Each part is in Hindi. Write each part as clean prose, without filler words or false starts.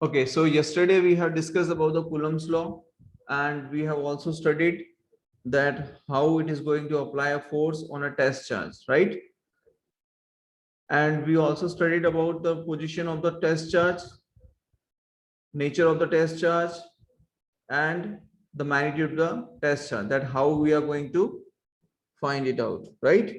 Okay, so yesterday we have discussed about the Coulomb's law, and we have also studied that how it is going to apply a force on a test charge, right? And we also studied about the position of the test charge, nature of the test charge, and the magnitude of the test charge, that how we are going to find it out, right?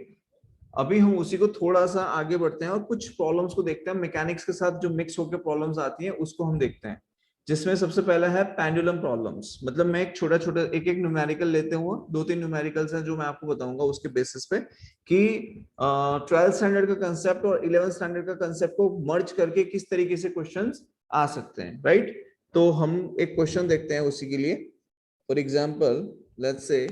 अभी हम उसी को थोड़ा सा आगे बढ़ते हैं और कुछ प्रॉब्लम्स को देखते हैं मैकेनिक्स के साथ जो मिक्स होकर प्रॉब्लम्स आती हैं उसको हम देखते हैं, जिसमें सबसे पहला है पेंडुलम प्रॉब्लम्स। मतलब मैं एक छोटा छोटा एक एक न्यूमेरिकल लेते हुए दो तीन न्यूमेरिकल्स हैं जो मैं आपको बताऊंगा उसके बेसिस पे कि 12th स्टैंडर्ड का कंसेप्ट और 11th स्टैंडर्ड का कंसेप्ट को मर्ज करके किस तरीके से क्वेश्चंस आ सकते हैं, राइट? तो हम एक क्वेश्चन देखते हैं उसी के लिए। फॉर एग्जाम्पल लेट्स से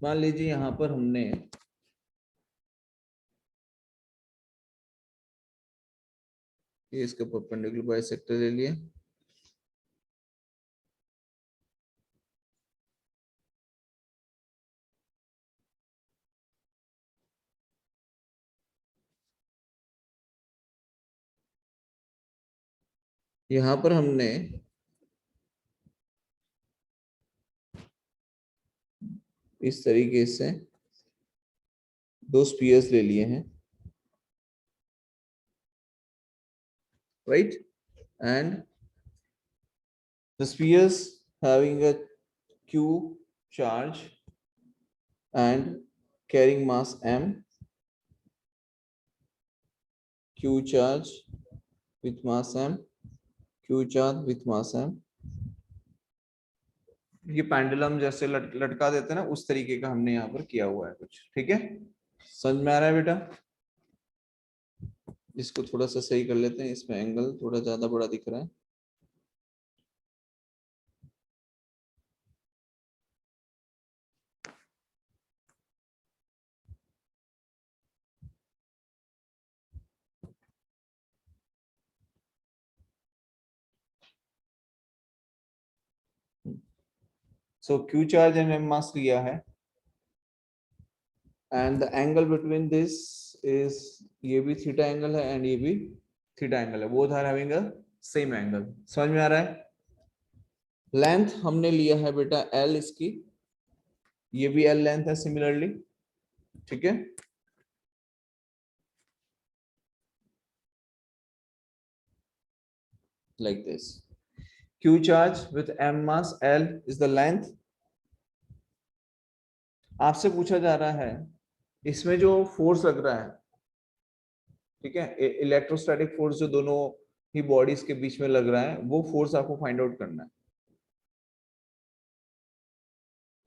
मान लीजिए यहां पर हमने ये इसके परपेंडिकुलर बाइसेक्टर ले लिया, यहां पर हमने इस तरीके से दो स्पीयर्स ले लिए हैं, right? And the spears having a q charge and carrying mass m, q charge with mass m, q charge with mass m। ये पेंडुलम जैसे लटका देते हैं ना, उस तरीके का हमने यहाँ पर किया हुआ है कुछ, ठीक है? समझ में आ रहा है बेटा? इसको थोड़ा सा सही कर लेते हैं, इसमें एंगल थोड़ा ज्यादा बड़ा दिख रहा है। So Q charge and M mass लिया है, and the angle between this is, ये भी थीटा एंगल है एंड ये भी थीटा एंगल है, both are having a same angle. समझ में आ रहा है? लेंथ हमने लिया है बेटा एल इसकी, ये भी एल लेंथ है सिमिलरली, ठीक है? Like this, q charge with m mass l is the length। आपसे पूछा जा रहा है इसमें जो फोर्स लग रहा है, ठीक है, इलेक्ट्रोस्टैटिक फोर्स जो दोनों ही बॉडीज के बीच में लग रहा है, वो फोर्स आपको फाइंड आउट करना है।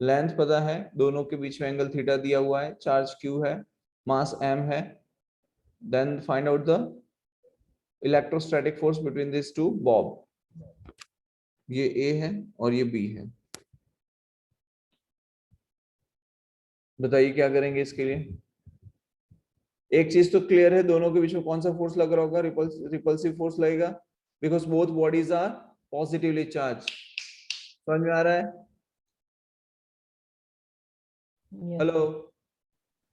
लेंथ पता है, दोनों के बीच में एंगल थीटा दिया हुआ है, चार्ज q है, मास m है, then find out the electrostatic force between this two bob. ये a है और ये b है। बताइए क्या करेंगे इसके लिए? एक चीज तो क्लियर है, दोनों के बीच में कौन सा फोर्स लग रहा होगा? रिपल्सिव फोर्स लगेगा, because both bodies are positively charge. समझ में आ रहा है? हेलो?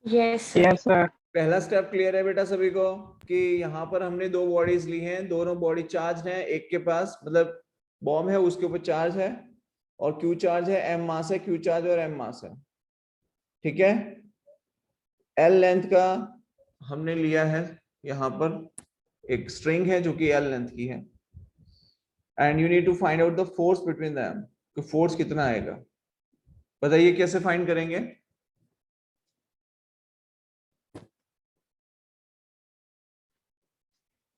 Yes sir. पहला स्टेप क्लियर है बेटा सभी को कि यहाँ पर हमने दो बॉडीज ली हैं, दोनों बॉडी चार्ज हैं, एक के पास मतलब बॉम्ब है उसके ऊपर चार्ज है और क्यू चार्ज है, एम मास है, क्यू चार्ज और एम मास है, ठीक है? एल लेंथ का हमने लिया है, यहाँ पर एक स्ट्रिंग है जो कि एल लेंथ की है, and you need to find out the force between them, कि फोर्स कितना आएगा। बताइए कैसे फाइंड करेंगे?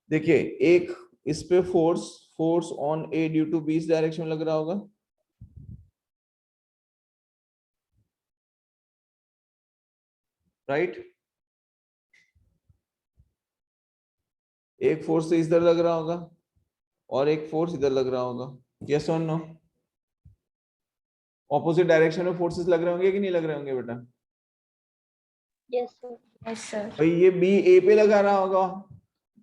देखिए, एक इस पे force on A due to B इस डायरेक्शन में लग रहा होगा, राइट? एक फोर्स इधर लग रहा होगा और एक फोर्स इधर लग रहा होगा, यस और नो? ऑपोजिट डायरेक्शन में फोर्सेस लग रहे होंगे कि नहीं लग रहे होंगे बेटा? Yes sir. Yes sir. भाई ये बी ए पे लगा रहा होगा,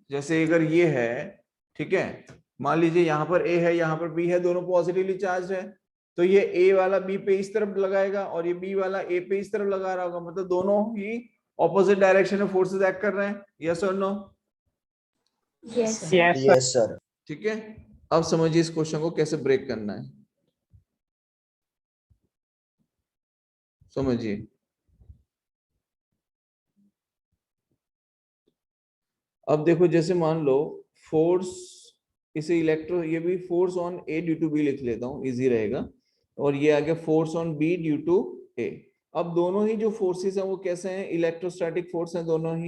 जैसे अगर ये है, ठीक है, मान लीजिए यहाँ पर ए है, यहाँ पर बी है, दोनों पॉजिटिवली चार्ज है, तो ये ए वाला बी पे इस तरफ लगाएगा और ये बी वाला ए पे इस तरफ लगा रहा होगा, मतलब दोनों ही ऑपोजिट डायरेक्शन में फोर्सेस एक्ट कर रहे हैं। यस और no? Yes, sir. Yes, sir. Yes, sir. ठीक है, अब समझिए इस क्वेश्चन को कैसे ब्रेक करना है, समझिए। अब देखो, जैसे मान लो फोर्स, इसे इलेक्ट्रो, ये भी force on A due to B लिख लेता हूं, इजी रहेगा, और ये आगे force on B due to A. अब दोनों ही जो फोर्सेस हैं वो कैसे हैं? इलेक्ट्रोस्टैटिक फोर्स हैं दोनों ही,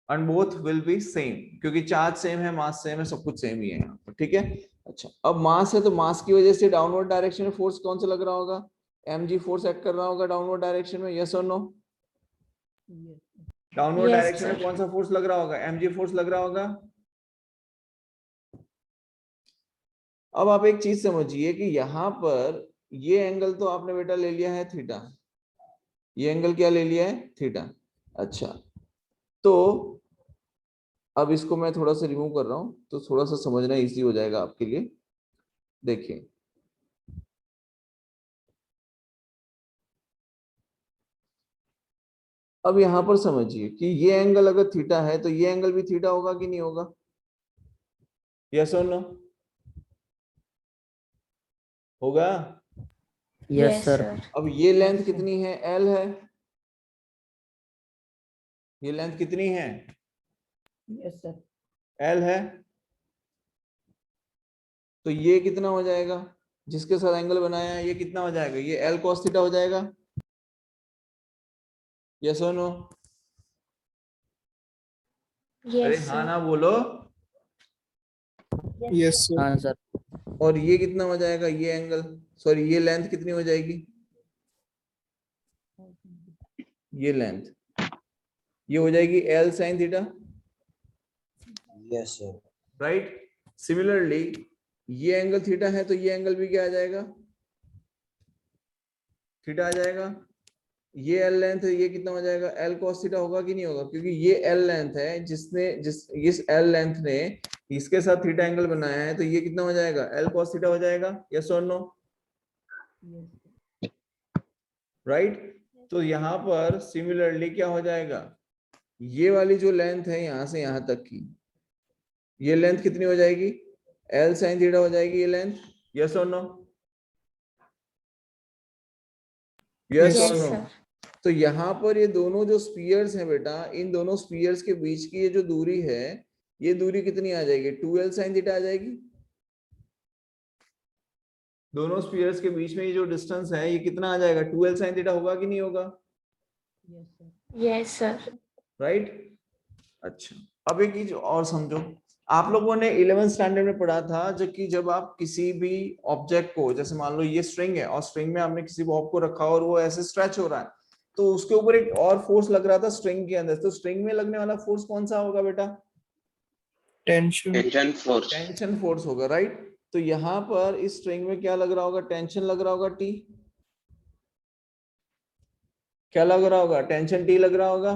and both will be same, क्योंकि चार्ज सेम है, मास सेम है, सब कुछ सेम ही है यहाँ पर। ठीक है, अच्छा, अब मास है तो मास की वजह से डाउनवर्ड डायरेक्शन में फोर्स कौन सा लग रहा होगा? mg फोर्स एक्ट कर रहा होगा डाउनवर्ड डायरेक्शन में। यस और नो? डाउनवर्ड Yes, डायरेक्शन में sir. कौन सा फोर्स लग रहा होगा? mg फोर्स लग रहा होगा। अब आप एक चीज समझिए कि यहाँ पर ये एंगल तो आपने बेटा ले लिया है थीटा, ये एंगल क्या ले लिया है? थीटा। अच्छा, तो अब इसको मैं थोड़ा सा रिमूव कर रहा हूं तो थोड़ा सा समझना इजी हो जाएगा आपके लिए। देखिए, अब यहां पर समझिए कि ये एंगल अगर थीटा है तो ये एंगल भी थीटा होगा कि नहीं होगा? यस और नो? होगा। Yes, sir. अब ये लेंथ कितनी है? एल है। ये लेंथ कितनी है? Yes, sir. एल है। तो ये कितना हो जाएगा? जिसके साथ एंगल बनाया है ये कितना हो जाएगा? ये एल कॉस थीटा हो जाएगा। यस और नो? अरे Yes, हाँ sir. ना बोलो। Yes, sir. हाँ सर। और ये कितना हो जाएगा? ये एंगल, सॉरी, ये लेंथ कितनी हो जाएगी? ये लेंथ, ये हो जाएगी L sine theta, Yes, sir. Right. Similarly ये एंगल थीटा है तो ये एंगल भी क्या आ जाएगा? थीटा आ जाएगा। ये एल लेंथ है, ये कितना हो जाएगा? एल कॉस थीटा होगा कि नहीं होगा? क्योंकि ये एल लेंथ है इस एल लेंथ ने इसके साथ थीटा एंगल बनाया है, तो ये कितना हो जाएगा? एल कॉस थीटा हो जाएगा। यस और नो? राइट। तो यहाँ पर सिमिलरली क्या हो जाएगा? ये वाली जो लेंथ है यहां से यहां तक की, ये लेंथ कितनी हो जाएगी? एल साइन थीटा हो जाएगी ये लेंथ। यस और नो? यस Yes, और नो? sir. तो यहाँ पर ये दोनों जो स्पीयर्स हैं बेटा, इन दोनों स्पीयर्स के बीच की ये जो दूरी है, ये दूरी कितनी आ जाएगी? 2l साइन थीटा आ जाएगी। दोनों स्पीयर्स के बीच में ये जो डिस्टेंस है ये कितना आ जाएगा? 2l साइन थीटा होगा कि नहीं होगा? Yes, sir. राइट। अच्छा, अब एक चीज और समझो, आप लोगों ने 11th स्टैंडर्ड में पढ़ा था जब आप किसी भी ऑब्जेक्ट को, जैसे मान लो ये स्ट्रिंग है और स्ट्रिंग में आपने किसी बॉब को रखा और वो ऐसे स्ट्रेच हो रहा है, तो उसके ऊपर एक और फोर्स लग रहा था स्ट्रिंग के अंदर, तो स्ट्रिंग में लगने वाला फोर्स कौन सा होगा बेटा? Tension. Tension force. Tension force होगा, राइट। तो यहाँ पर इस स्ट्रिंग में क्या लग रहा होगा? टेंशन लग रहा होगा, टी। क्या लग रहा होगा? टेंशन टी लग रहा होगा।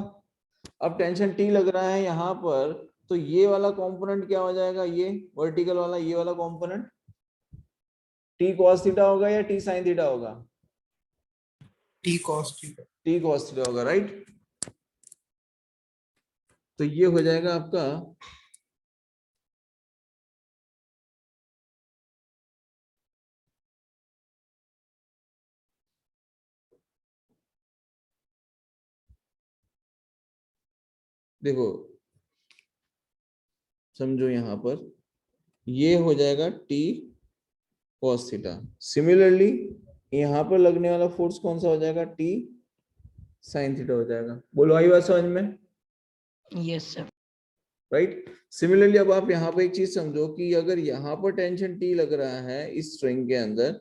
अब टेंशन टी लग रहा है यहाँ पर, तो ये वाला कंपोनेंट क्या हो जाएगा? ये वर्टिकल वाला, ये वाला कंपोनेंट टी कॉस थीटा होगा या टी साइन थीटा होगा? T cos theta. T cos theta होगा, राइट। तो ये हो जाएगा आपका देखो, समझो यहाँ पर ये हो जाएगा टी कॉस थीटा। सिमिलरली यहाँ पर लगने वाला फोर्स कौन सा हो जाएगा? टी साइन थीटा हो जाएगा। बोलो, आई बात समझ में? Yes, sir. राइट। सिमिलरली अब आप यहाँ पर एक चीज समझो कि अगर यहाँ पर टेंशन टी लग रहा है इस स्ट्रिंग के अंदर,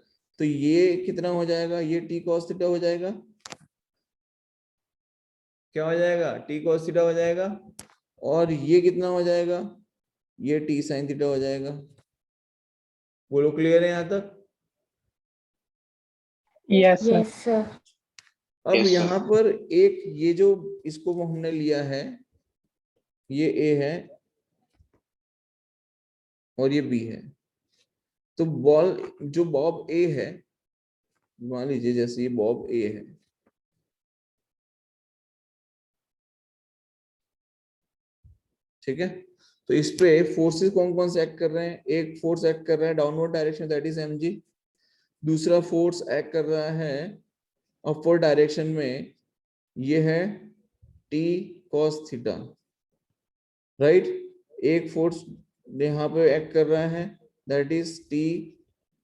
तो ये कितना हो जाएगा? ये टी कॉस थीटा हो जाएगा। क्या हो जाएगा? टी कॉस थीटा हो जाएगा। और ये कितना हो जाएगा? ये टी साइन थीटा हो जाएगा। बोलो, क्लियर है यहाँ तक? Yes, sir. Yes, sir. अब Yes, sir. यहाँ पर एक ये जो इसको हमने लिया है, ये ए है, और ये बी है। तो बॉल जो बॉब ए है, मान लीजिए जैसे ये बॉब ए है, ठीक है। तो इस पे फोर्सेस कौन कौन से एक्ट कर रहे हैं? एक फोर्स एक्ट कर रहा है downward direction, that is mg। दूसरा फोर्स एक्ट कर रहा है अपवर्ड डायरेक्शन में, ये है t cos थीटा, राइट। एक फोर्स यहाँ पे एक्ट कर रहा है, that is t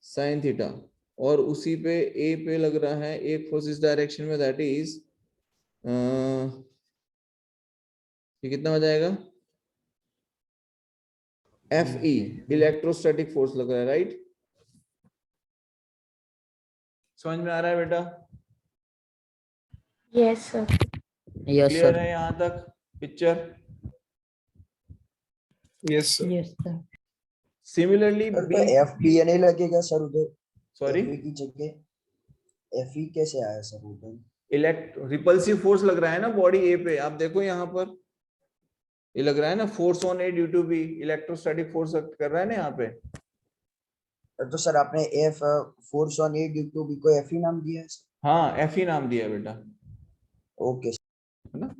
sin theta, और उसी पे a पे लग रहा है एक फोर्स इस डायरेक्शन में, दैट इज ये कितना हो जाएगा? Fe, इलेक्ट्रोस्टैटिक फोर्स लग रहा है, राइट। समझ में आ रहा है बेटा? Yes, sir. Yes, clear sir. है यहाँ तक picture? Yes, sir. Yes, sir. Similarly sir तो बी, एफ बी ए नहीं लगेगा सर उधर? सॉरी, एफ की जगह एफ ई कैसे आया सर उधर? रिपल्सिव फोर्स लग रहा है ना बॉडी ए पे, आप देखो यहाँ पर ये लग रहा है ना, force on A due to B, electrostatic force कर रहा है ना यहाँ पे। तो सर आपने F force on A due to B को एफ ई नाम दिया है सर? हाँ, एफ ही नाम दिया है बेटा, ओके है ना।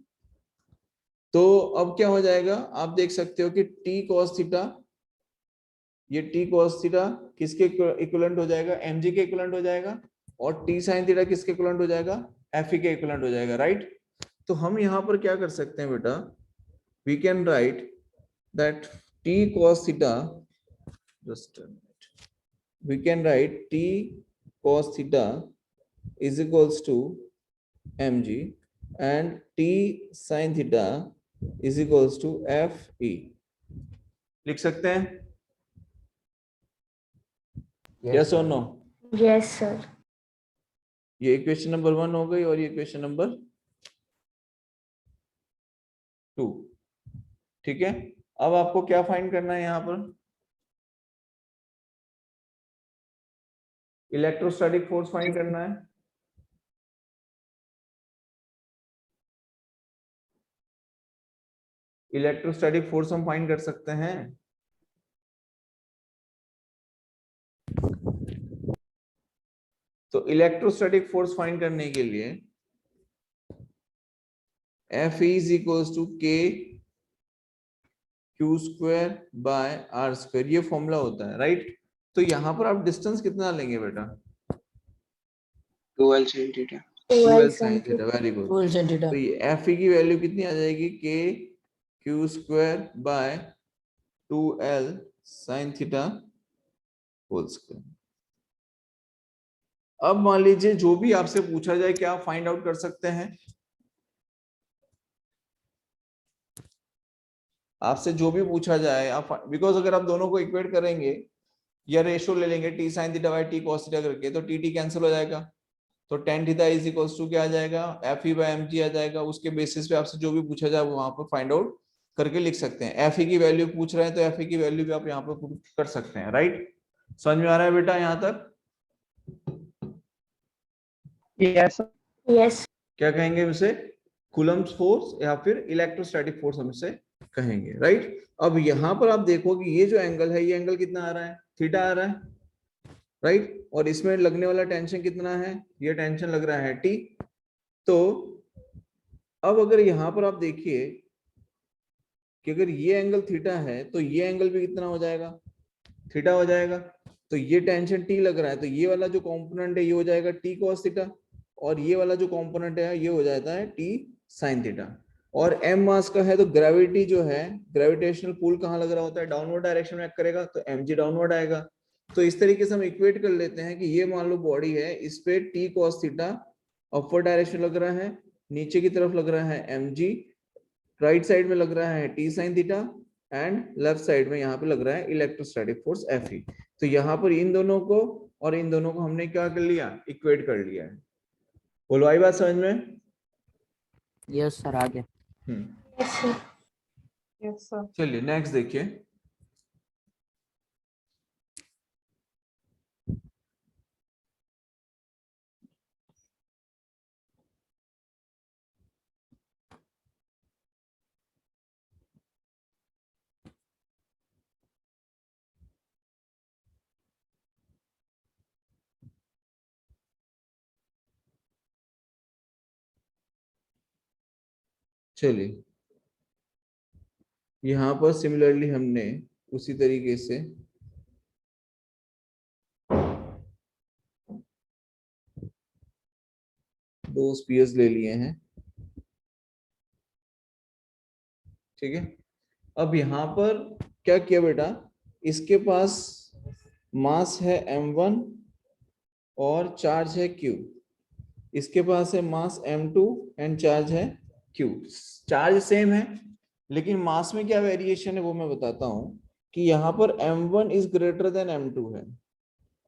तो अब क्या हो जाएगा, आप देख सकते हो कि टी कॉस थीटा, ये टी कॉस थीटा किसके इक्विवेलेंट हो जाएगा? mg के इक्विवेलेंट हो जाएगा। और टी साइन थीटा किसके इक्विवेलेंट हो जाएगा? fe के इक्विवेलेंट हो जाएगा, राइट। तो हम यहाँ पर क्या कर सकते हैं बेटा, we can write that t cos theta, just a minute, we can write t cos theta is equals to mg and t sin theta is equals to fe, लिख सकते हैं? यस और नो? Yes, sir. ये इक्वेशन नंबर 1 हो गई, और ये इक्वेशन नंबर 2, ठीक है। अब आपको क्या फाइंड करना है यहाँ पर? इलेक्ट्रोस्टैटिक फोर्स फाइंड करना है। इलेक्ट्रोस्टैटिक फोर्स हम फाइंड कर सकते हैं। तो इलेक्ट्रोस्टैटिक फोर्स फाइंड करने के लिए F is equals to K Q square by R square, ये फॉर्मूला होता है, राइट। तो यहाँ पर आप डिस्टेंस कितना लेंगे बेटा? 12 sin theta. 12 sin sin theta, very good. 12 sin theta. तो ये Fe की वैल्यू कितनी आ जाएगी? K Q square by 2L sin theta whole square. अब मान लीजिए जो भी आपसे पूछा जाए, क्या आप फाइंड आउट कर सकते हैं? आपसे जो भी पूछा जाए आप, बिकॉज अगर आप दोनों को इक्वेट करेंगे या रेशो ले लेंगे T sine theta by T cos theta करके, तो टी टी कैंसिल हो जाएगा। तो ten theta is equals to क्या आ जाएगा? F E by M G आ जाएगा। उसके बेसिस पे आपसे जो भी पूछा जाए वो वहां पर फाइंड आउट करके लिख सकते हैं। एफ ई की वैल्यू पूछ रहे हैं तो एफ ई की वैल्यू भी आप यहाँ पर पुट कर सकते हैं, राइट। समझ में आ रहा है बेटा यहाँ तक? Yes, sir. Yes. क्या कहेंगे उसे? कूलम्ब्स फोर्स या फिर इलेक्ट्रोस्टैटिक फोर्स हम इसे कहेंगे, राइट। अब यहाँ पर आप देखो कि ये जो एंगल है, ये एंगल कितना आ रहा है? थीटा आ रहा है, राइट। और इसमें लगने वाला टेंशन कितना है? ये टेंशन लग रहा है टी। तो अब अगर यहाँ पर आप देखिए कि अगर ये एंगल थीटा है तो ये एंगल भी कितना हो जाएगा? थीटा हो जाएगा। तो ये टेंशन टी लग रहा है, तो ये वाला जो कंपोनेंट है ये हो जाएगा टी कॉस थीटा, और ये वाला जो कंपोनेंट है ये हो जाता है टी साइन थीटा। और m मास का है तो ग्रेविटी जो है, ग्रेविटेशनल पुल कहाँ लग रहा होता है? डाउनवर्ड डायरेक्शन में एक्ट करेगा, तो mg डाउनवर्ड आएगा। तो इस तरीके से हम इक्वेट कर लेते हैं कि ये मान लो बॉडी है, इस पे T cos theta upward direction लग रहा है, नीचे की तरफ लग रहा है mg, राइट साइड में लग रहा है T sine theta, and left side में यहाँ पे लग रहा है इलेक्ट्रोस्टैटिक फोर्स Fe। तो यहाँ पर इन दोनों को और इन दोनों को हमने क्या कर लिया? इक्वेट कर लिया है। बोलो, आई बात समझ में? Yes, sir. आ गया. Yes, sir. Yes, sir. चलिए नेक्स्ट देखिए। चलिए यहाँ पर सिमिलरली हमने उसी तरीके से दो स्पीयर्स ले लिए हैं, ठीक है। अब यहाँ पर क्या किया बेटा, इसके पास मास है m1 और चार्ज है q, इसके पास है मास m2 एंड चार्ज है q। चार्ज सेम है लेकिन मास में क्या वेरिएशन है वो मैं बताता हूं कि यहाँ पर m1 is greater than m2 है,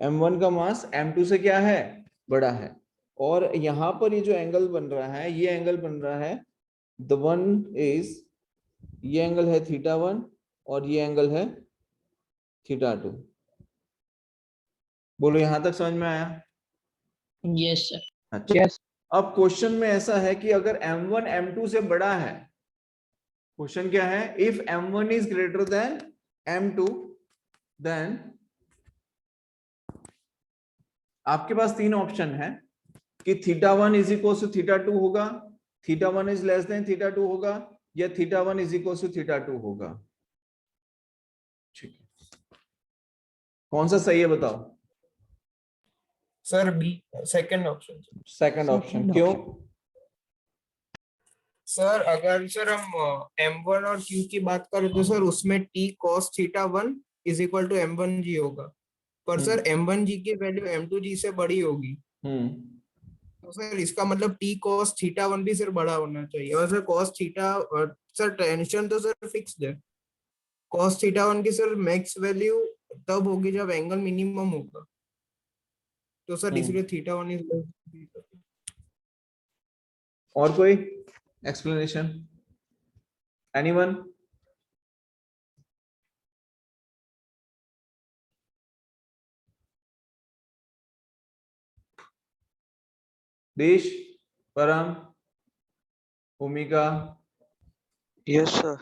m1 का मास m2 से क्या है, बड़ा है। और यहाँ पर ये जो एंगल बन रहा है, ये एंगल बन रहा है द वन इज, ये एंगल है θ1 और ये एंगल है θ2। बोलो यहां तक समझ में आया? Yes sir. अच्छा, Yes. अब क्वेश्चन में ऐसा है कि अगर m1 m2 से बड़ा है, क्वेश्चन क्या है, if m1 is greater than m2 then आपके पास तीन ऑप्शन है कि θ1 इज इक्वल टू θ2 होगा, θ1 इज लेस देन θ2 होगा, या θ1 इज इक्वल टू θ2 होगा। ठीक है, कौन सा सही है बताओ? Sir B, second option. Second option, क्यों? सर अगर सर हम m1 और q की बात करें तो सर उसमें t cos θ1 is equal to m1g होगा, पर सर m1g की वैल्यू m2g से बड़ी होगी, तो सर इसका मतलब t cos θ1 भी सर बड़ा होना चाहिए। और sir cos theta, sir tension तो सर फिक्स्ड है, cos θ1 की सर मैक्स वैल्यू तब होगी जब एंगल मिनिमम होगा, तो सर इसलिए θ1 इज। और कोई एक्सप्लेनेशन? एनीवन? देश, परम, भूमिका? Yes sir.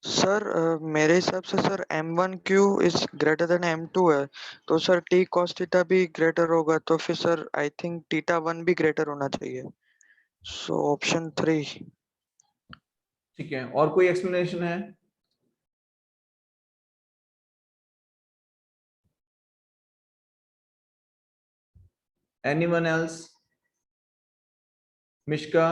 सर मेरे हिसाब से sir m1q is greater than m2 है, तो सर t cos थीटा भी ग्रेटर होगा, तो फिर सर आई थिंक θ1 भी ग्रेटर होना चाहिए, सो ऑप्शन 3। ठीक है, और कोई एक्सप्लेनेशन है? Anyone else? मिश्का?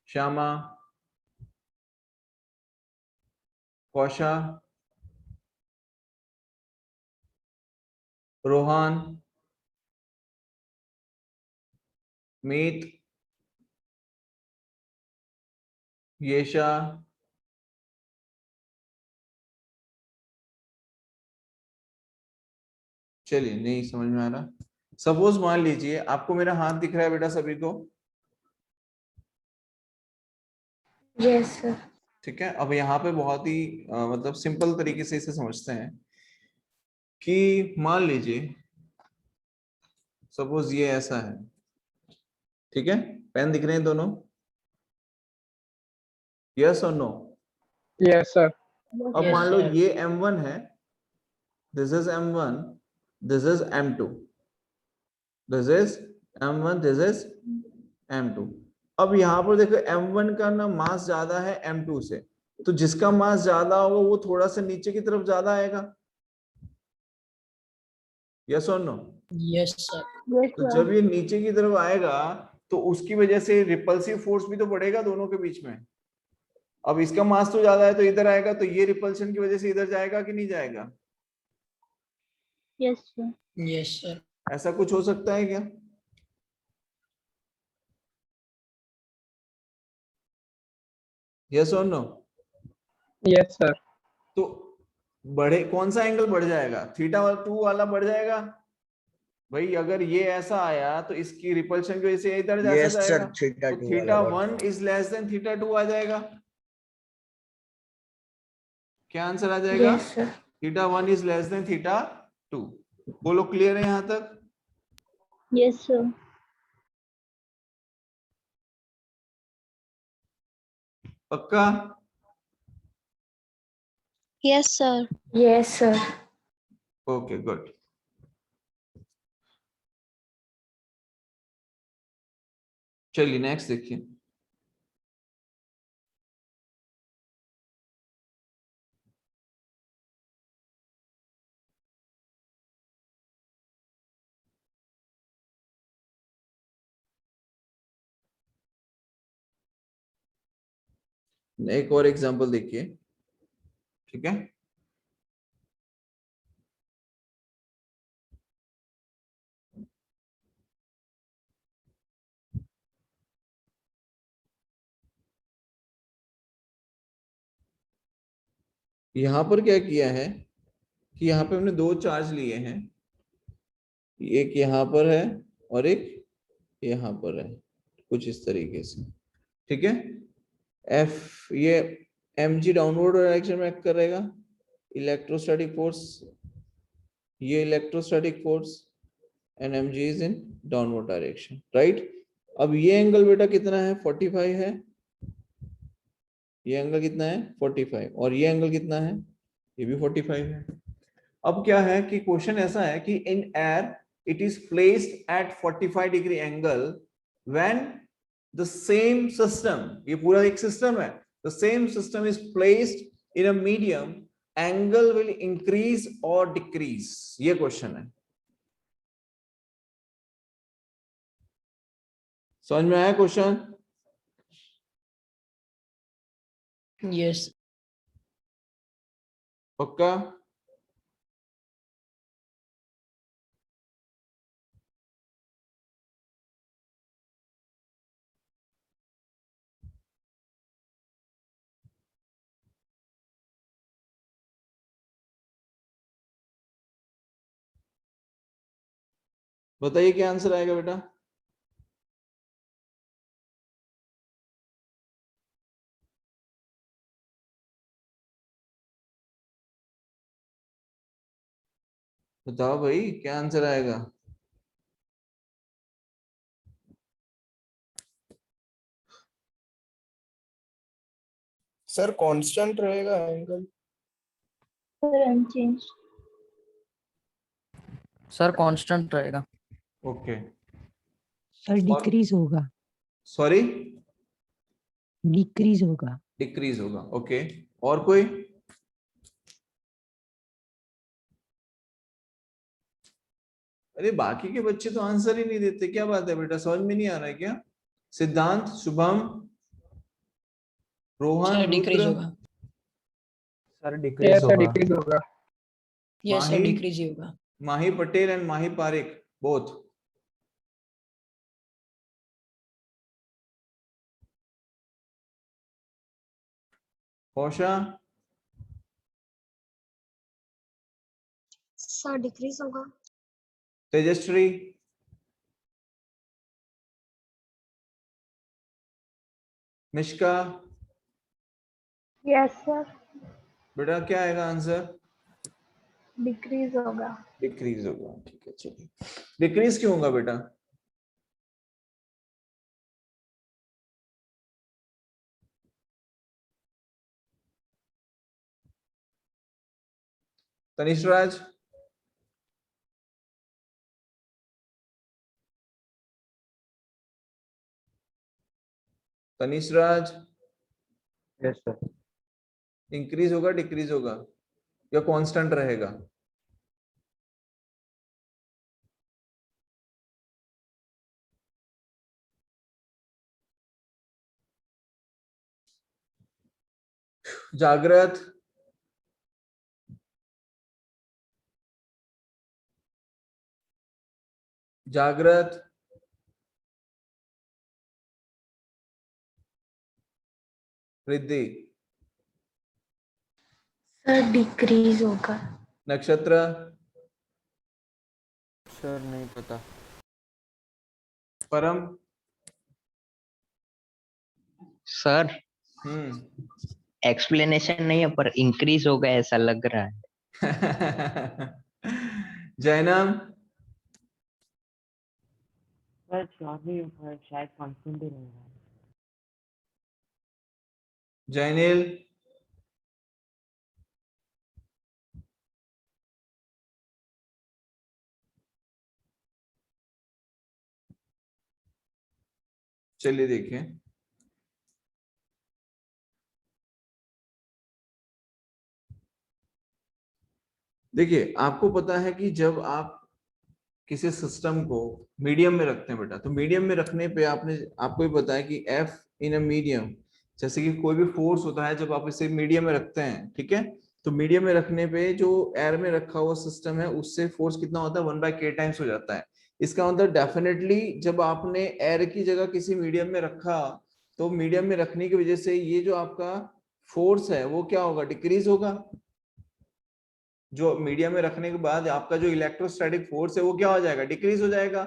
श्यामा? कौशा? रोहन? मीत? येशा? चलिए, नहीं समझ में आ रहा। सपोज मान लीजिए आपको मेरा हाथ दिख रहा है बेटा सभी को, यस सर। ठीक है। अब यहाँ पे बहुत ही मतलब सिंपल तरीके से इसे समझते हैं कि मान लीजिए सपोज ये ऐसा है, ठीक है। पेन दिख रहे हैं दोनों? यस और नो? Yes sir. अब Yes, मान लो sir. ये m1 है, this is m1, this is m2, this is m1, this is m2। अब यहाँ पर देखो m1 का ना मास ज्यादा है m2 से, तो जिसका मास ज्यादा होगा वो थोड़ा सा नीचे की तरफ ज्यादा आएगा। यस और नो? Yes sir. यस तो सर। जब ये नीचे की तरफ आएगा तो उसकी वजह से रिपल्सिव फोर्स भी तो बढ़ेगा दोनों के बीच में। अब इसका मास तो ज्यादा है तो इधर आएगा, तो ये रिपल्शन की वजह से इधर जाएगा कि नहीं जाएगा? Yes sir. Yes sir. ऐसा कुछ हो सकता है क्या? यस और नो? Yes sir. तो बढ़े कौन सा एंगल बढ़ जाएगा? θ2 वाला बढ़ जाएगा भाई। अगर ये ऐसा आया तो इसकी रिपल्शन की वजह से इधर जैसा यस जाएगा, सर, तो θ2 वाला θ1 इज लेस देन θ2 आ जाएगा। क्या आंसर आ जाएगा? Yes sir. θ1 is less than θ2। बोलो क्लियर है यहां तक? Yes sir. पक्का? Yes sir. Yes sir. Okay, good. चलिए नेक्स्ट देखिए। एक और एग्जांपल देखिए, ठीक है। यहां पर क्या किया है कि यहाँ पे हमने दो चार्ज लिए हैं, एक यहाँ पर है और एक यहाँ पर है, कुछ इस तरीके से, ठीक है। एफ ये mg डाउनवर्ड डायरेक्शन में एक्ट करेगा, इलेक्ट्रोस्टैटिक फोर्स, ये electrostatic force and mg is in downward direction, right. अब ये एंगल बेटा कितना है, 45 है, ये एंगल कितना है 45, और ये एंगल कितना है, ये भी 45 है। अब क्या है कि क्वेश्चन ऐसा है कि in air it is placed at 45 degree angle when the same system, ये पूरा एक सिस्टम है, the same system is placed in a medium, angle will increase और डिक्रीज, ये क्वेश्चन है। समझ में आया क्वेश्चन? यस पक्का? बताइए क्या आंसर आएगा बेटा। बताओ भाई क्या आंसर आएगा। सर कांस्टेंट रहेगा angle. Sir unchange. Sir constant रहेगा। ओके, सर डिक्रीज होगा। सॉरी, डिक्रीज होगा। डिक्रीज होगा, ओके। और कोई? अरे बाकी के बच्चे तो आंसर ही नहीं देते, क्या बात है बेटा, समझ में नहीं आ रहा है क्या? सिद्धांत, शुभम, रोहन, सर डिक्रीज रुद्र, होगा। सर डिक्रीज होगा। डिक्रीज होगा। यस सर माही, डिक्रीज ही होगा। Mahi Patel and Mahi Parikh both. Kausha, sir decrease होगा। तेजश्री, निष्का, यस सर बेटा क्या आएगा आंसर? डिक्रीज होगा। डिक्रीज होगा, ठीक है। चलिए, डिक्रीज क्यों होगा बेटा? तनिष राज, तनिष राज, यस सर। इंक्रीज होगा डिक्रीज होगा या कांस्टेंट रहेगा? जागृत, जागृत, रिद्धि, सर डिक्रीज होगा। नक्षत्र, सर नहीं पता। परम, सर हम्म। एक्सप्लेनेशन नहीं है पर इंक्रीज होगा ऐसा लग रहा है। जैनम, सर शायद कांस्टेंट ही रहेगा। जैनिल, चलिए देखें, देखिए आपको पता है कि जब आप किसी सिस्टम को मीडियम में रखते हैं बेटा, तो मीडियम में रखने पे आपको भी पता है कि F इन अ मीडियम, जैसे कि कोई भी फोर्स होता है जब आप इसे मीडियम में रखते हैं, ठीक है, तो मीडियम में रखने पे जो एयर में रखा हुआ सिस्टम है उससे फोर्स कितना होता है, 1/k टाइम्स हो जाता है। इसका मतलब डेफिनेटली जब आपने एयर की जगह किसी मीडियम में रखा, तो मीडियम में रखने की वजह से ये जो आपका फोर्स है वो क्या होगा, डिक्रीज होगा। जो मीडियम में रखने के बाद आपका जो इलेक्ट्रोस्टैटिक फोर्स है वो क्या हो जाएगा, डिक्रीज हो जाएगा।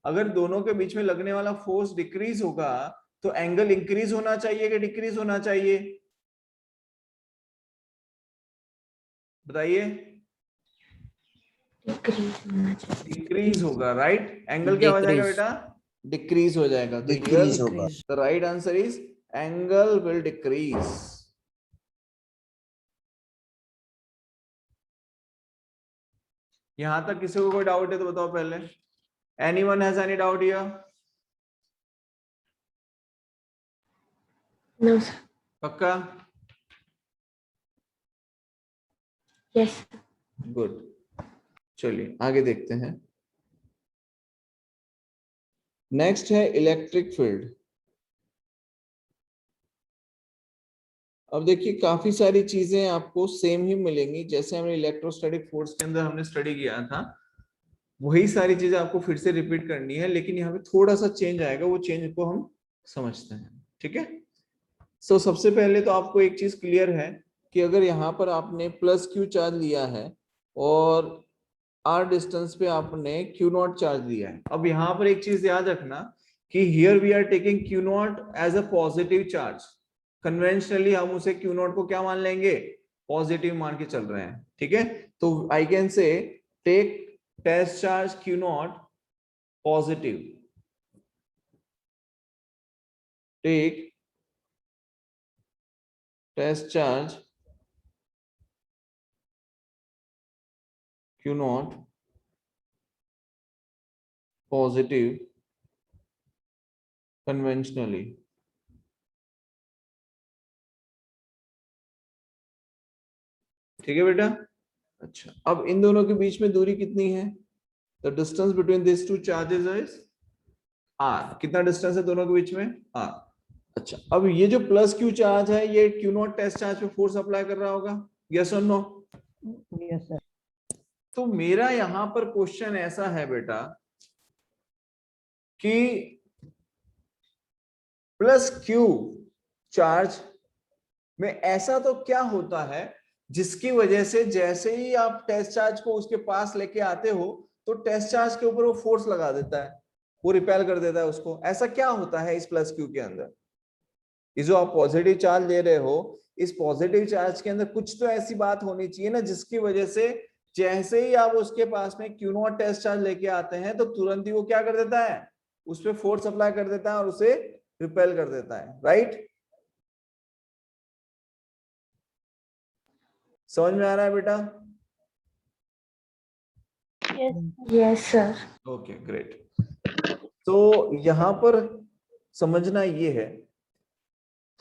अगर दोनों के बीच में लगने वाला फोर्स डिक्रीज होगा तो एंगल इंक्रीज होना चाहिए कि डिक्रीज होना चाहिए, बताइए। डिक्रीज होना चाहिए। डिक्रीज होगा, राइट। एंगल क्या हो जाएगा Decrease. बेटा, डिक्रीज हो जाएगा। तो डिक्रीज होगा। The right answer is angle will decrease. यहां तक किसी को कोई डाउट है तो बताओ पहले। Anyone has any doubt here? No sir. पक्का? यस। गुड, चलिए आगे देखते हैं। नेक्स्ट है इलेक्ट्रिक फील्ड। अब देखिए काफी सारी चीजें आपको सेम ही मिलेंगी, जैसे हमने इलेक्ट्रोस्टैटिक फोर्स के अंदर हमने स्टडी किया था, वही सारी चीजें आपको फिर से रिपीट करनी है, लेकिन यहाँ पे थोड़ा सा चेंज आएगा, वो चेंज को हम समझते हैं, ठीक है। सो सबसे पहले तो आपको एक चीज क्लियर है कि अगर यहाँ पर आपने +q चार्ज लिया है और r डिस्टेंस पे आपने q0 चार्ज लिया है। अब यहाँ पर एक चीज याद रखना कि here we are taking q0 as a positive charge. Conventionally हम उसे q0 को क्या मान लेंगे, पॉजिटिव मान के चल रहे हैं, ठीक है। तो I can say take test charge q0 positive, take test charge q0 positive conventionally। ठीक है बेटा। अच्छा, अब इन दोनों के बीच में दूरी कितनी है, the distance between this two charges is r। कितना डिस्टेंस है दोनों के बीच में, r। अच्छा, अब ये जो +q चार्ज है ये q0 टेस्ट चार्ज पे फोर्स अप्लाई कर रहा होगा, यस और नो? Yes sir. तो मेरा यहां पर क्वेश्चन ऐसा है बेटा कि +q चार्ज में ऐसा तो क्या होता है जिसकी वजह से जैसे ही आप टेस्ट चार्ज को उसके पास लेके आते हो तो टेस्ट चार्ज के ऊपर वो फोर्स लगा देता है, वो रिपेल कर देता है उसको। ऐसा क्या होता है इस +q के अंदर? ये जो आप पॉजिटिव चार्ज ले रहे हो, इस पॉजिटिव चार्ज के अंदर कुछ तो ऐसी बात होनी चाहिए ना जिसकी वजह से जैसे ही आप उसके पास में q0 टेस्ट चार्ज लेके आते हैं तो तुरंत ही वो क्या कर देता है, उस पर फोर्स अप्लाई कर देता है और उसे रिपेल कर देता है, राइट। समझ में आ रहा है बेटा? Yes sir. Okay great. तो यहां पर समझना ये है,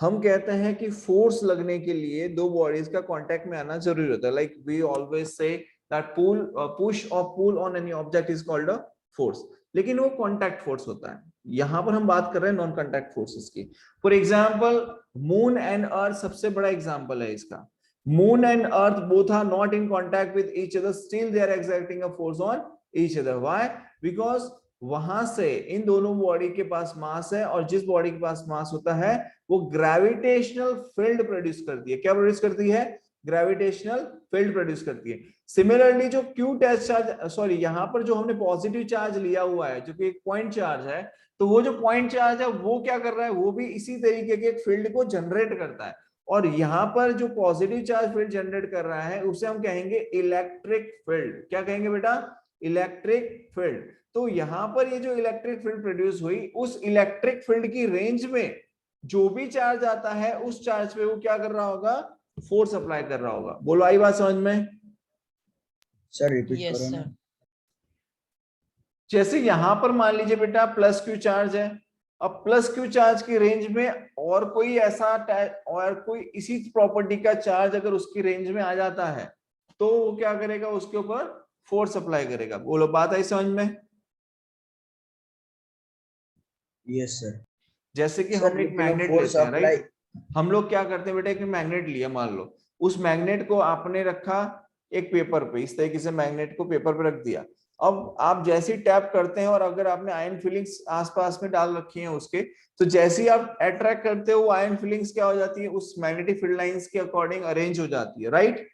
हम कहते हैं कि फोर्स लगने के लिए दो बॉडीज का कांटेक्ट में आना जरूरी होता है। Like we always say that push और pull on any object is called a force, लेकिन वो कांटेक्ट फोर्स होता है। यहां पर हम बात कर रहे हैं नॉन कांटेक्ट फोर्सेस की। For example moon and earth सबसे बड़ा एग्जांपल है इसका। Moon and earth both are not in contact with each other, still they are exerting a force on each other. Why? Because वहां से इन दोनों बॉडी के पास मास है और जिस बॉडी के पास मास होता है वो ग्रेविटेशनल फील्ड प्रोड्यूस करती है। क्या प्रोड्यूस करती है? ग्रेविटेशनल फील्ड प्रोड्यूस करती है। सिमिलरली जो क्यू टेस्ट चार्ज, सॉरी यहाँ पर जो हमने पॉजिटिव चार्ज लिया हुआ है जो कि एक पॉइंट चार्ज है, तो वो जो पॉइंट चार्ज है वो क्या कर रहा है, वो भी इसी तरीके के फील्ड को जनरेट करता है। और यहाँ पर जो पॉजिटिव चार्ज फील्ड जनरेट कर रहा है उसे हम कहेंगे इलेक्ट्रिक फील्ड। क्या कहेंगे बेटा? Electric field. तो यहाँ पर ये जो इलेक्ट्रिक फील्ड प्रोड्यूस हुई, उस इलेक्ट्रिक फील्ड की रेंज में जो भी चार्ज आता है उस चार्ज पे वो क्या कर रहा होगा, फोर्स अप्लाई कर रहा होगा। बोलो, आई बात समझ में? सर रिपीट Yes, करो ना। sir. जैसे यहां पर मान लीजिए बेटा +q चार्ज है, अब प्लस क्यू चार्ज की रेंज में और कोई ऐसा और कोई इसी प्रॉपर्टी का चार्ज अगर उसकी रेंज में आ जाता है तो वो क्या करेगा, उसके ऊपर फोर्स अप्लाई करेगा। बोलो बात आई समझ में? Yes sir. जैसे कि सर हम एक लेकिन मैग्नेट फोर्स लेते हैं, अप्लाई, राइट? हम लोग क्या करते हैं बेटा, एक मैग्नेट लिया मान लो, उस मैग्नेट को आपने रखा एक पेपर पे, इस तरीके से मैग्नेट को पेपर पे रख दिया। अब आप जैसे ही टैप करते हैं और अगर आपने आयन फीलिंग्स आसपास में डाल रखी हैं उसके, तो जैसे ही आप अट्रैक्ट करते हो, आयन फीलिंग्स क्या हो जाती है, उस मैग्नेटिक फील्ड लाइंस के अकॉर्डिंग अरेंज हो जाती है, राइट?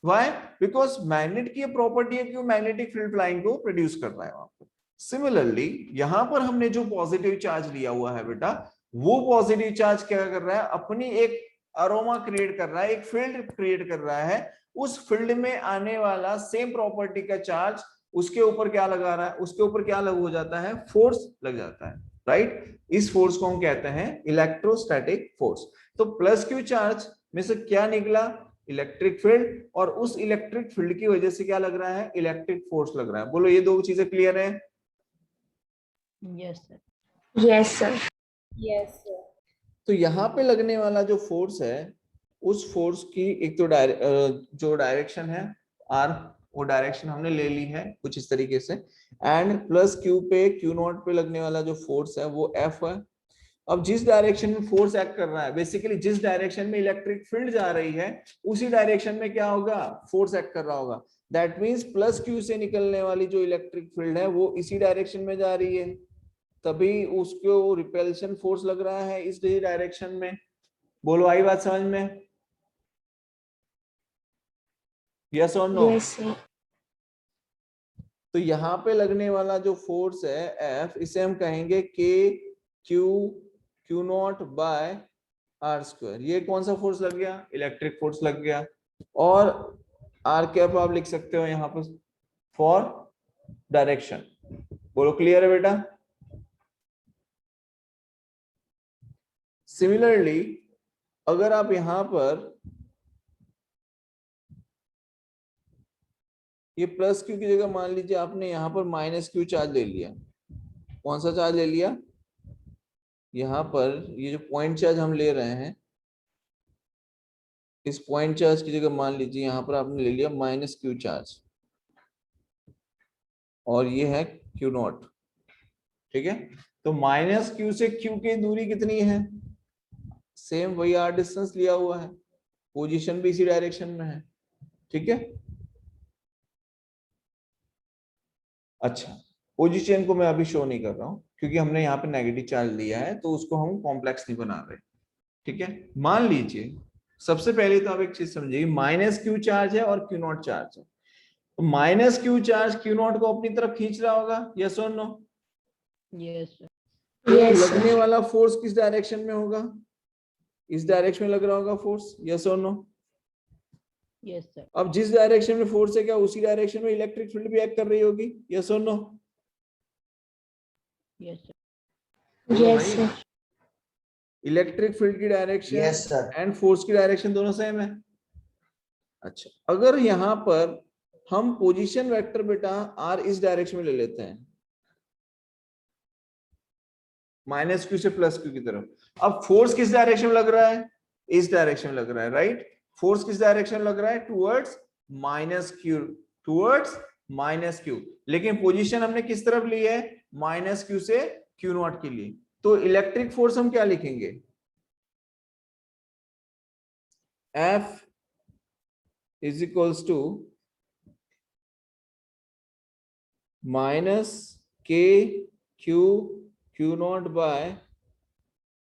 व्हाई? बिकॉज मैग्नेट की प्रॉपर्टी है कि वो मैग्नेटिक फील्ड लाइन को प्रोड्यूस कर रहा है वहां पर। सिमिलरली यहां पर हमने जो पॉजिटिव चार्ज लिया हुआ है बेटा, वो पॉजिटिव चार्ज क्या कर रहा है, अपनी एक अरोमा क्रिएट कर रहा है, एक फील्ड क्रिएट कर रहा है। उस फील्ड में आने वाला सेम प्रॉपर्टी का चार्ज उसके ऊपर क्या लगा रहा है, उसके ऊपर क्या लागू हो जाता है, फोर्स लग जाता है, राइट? इस फोर्स को हम कहते हैं इलेक्ट्रोस्टैटिक फोर्स। तो प्लस क्यू चार्ज में से क्या निकला, इलेक्ट्रिक फील्ड, और उस इलेक्ट्रिक फील्ड की वजह से क्या लग रहा है, इलेक्ट्रिक फोर्स लग रहा है। बोलो ये दो चीजें क्लियर है? Yes sir. Yes, sir. Yes, sir. तो यहाँ पे लगने वाला जो फोर्स है, उस फोर्स की एक तो जो डायरेक्शन है आर, वो डायरेक्शन हमने ले ली है कुछ इस तरीके से, एंड प्लस क्यू पे, क्यू नॉट पे लगने वाला जो फोर्स है वो एफ है। अब जिस डायरेक्शन में फोर्स एक्ट कर रहा है, बेसिकली जिस डायरेक्शन में इलेक्ट्रिक फील्ड जा रही है, उसी डायरेक्शन में क्या होगा, फोर्स एक्ट कर रहा होगा। दैट मींस प्लस क्यू से निकलने वाली जो इलेक्ट्रिक फील्ड है वो इसी डायरेक्शन में जा रही है, तभी उसको रिपेल्शन फोर्स लग रहा है इस डायरेक्शन में। बोलो आई बात समझ में? यस और नो? Yes, sir. तो यहाँ पे लगने वाला जो फोर्स है एफ, इसे हम कहेंगे के Q naught by R square. ये कौन सा फोर्स लग गया, इलेक्ट्रिक फोर्स लग गया। और आर कैप आप लिख सकते हो यहाँ पर फॉर डायरेक्शन। बोलो क्लियर है बेटा? सिमिलरली अगर आप यहां पर ये प्लस क्यू की जगह मान लीजिए आपने यहां पर माइनस क्यू चार्ज ले लिया, कौन सा चार्ज ले लिया, यहां पर ये जो पॉइंट चार्ज हम ले रहे हैं, इस पॉइंट चार्ज की जगह मान लीजिए यहां पर आपने ले लिया माइनस क्यू चार्ज, और ये है क्यू नॉट, ठीक है? तो माइनस क्यू से क्यू की दूरी कितनी है, सेम वही आर डिस्टेंस लिया हुआ है, पोजीशन भी इसी डायरेक्शन में है, ठीक है? अच्छा, पोजीशन को मैं अभी शो नहीं कर रहा हूं क्योंकि हमने यहाँ पे नेगेटिव चार्ज लिया है, तो उसको हम कॉम्प्लेक्स नहीं बना रहे, ठीक है? मान लीजिए सबसे पहले तो आप एक चीज समझिए, माइनस क्यू चार्ज है और क्यू नॉट चार्ज है, तो minus Q charge Q not को अपनी तरफ खींच रहा होगा, यस और नो? Yes sir. Yes, लगने sir. वाला फोर्स किस डायरेक्शन में होगा, इस डायरेक्शन में लग रहा होगा फोर्स, यस और नो? Yes sir. अब जिस डायरेक्शन में फोर्स है, क्या उसी डायरेक्शन में इलेक्ट्रिक फील्ड भी एक्ट कर रही होगी, यस और no? Yes sir. Yes, sir. Electric field की direction yes sir. And force की डायरेक्शन दोनों सेम है। अच्छा, अगर यहां पर हम पोजीशन वेक्टर बेटा आर इस डायरेक्शन में ले लेते हैं, माइनस क्यू से प्लस क्यू की तरफ, अब फोर्स किस डायरेक्शन में लग रहा है, इस डायरेक्शन में लग रहा है, राइट? फोर्स किस डायरेक्शन में लग रहा है, towards minus Q, towards minus Q, लेकिन पोजीशन हमने किस तरफ ली है, माइनस क्यू से क्यू नॉट के लिए। तो इलेक्ट्रिक फोर्स हम क्या लिखेंगे, F is equals to minus K Q naught by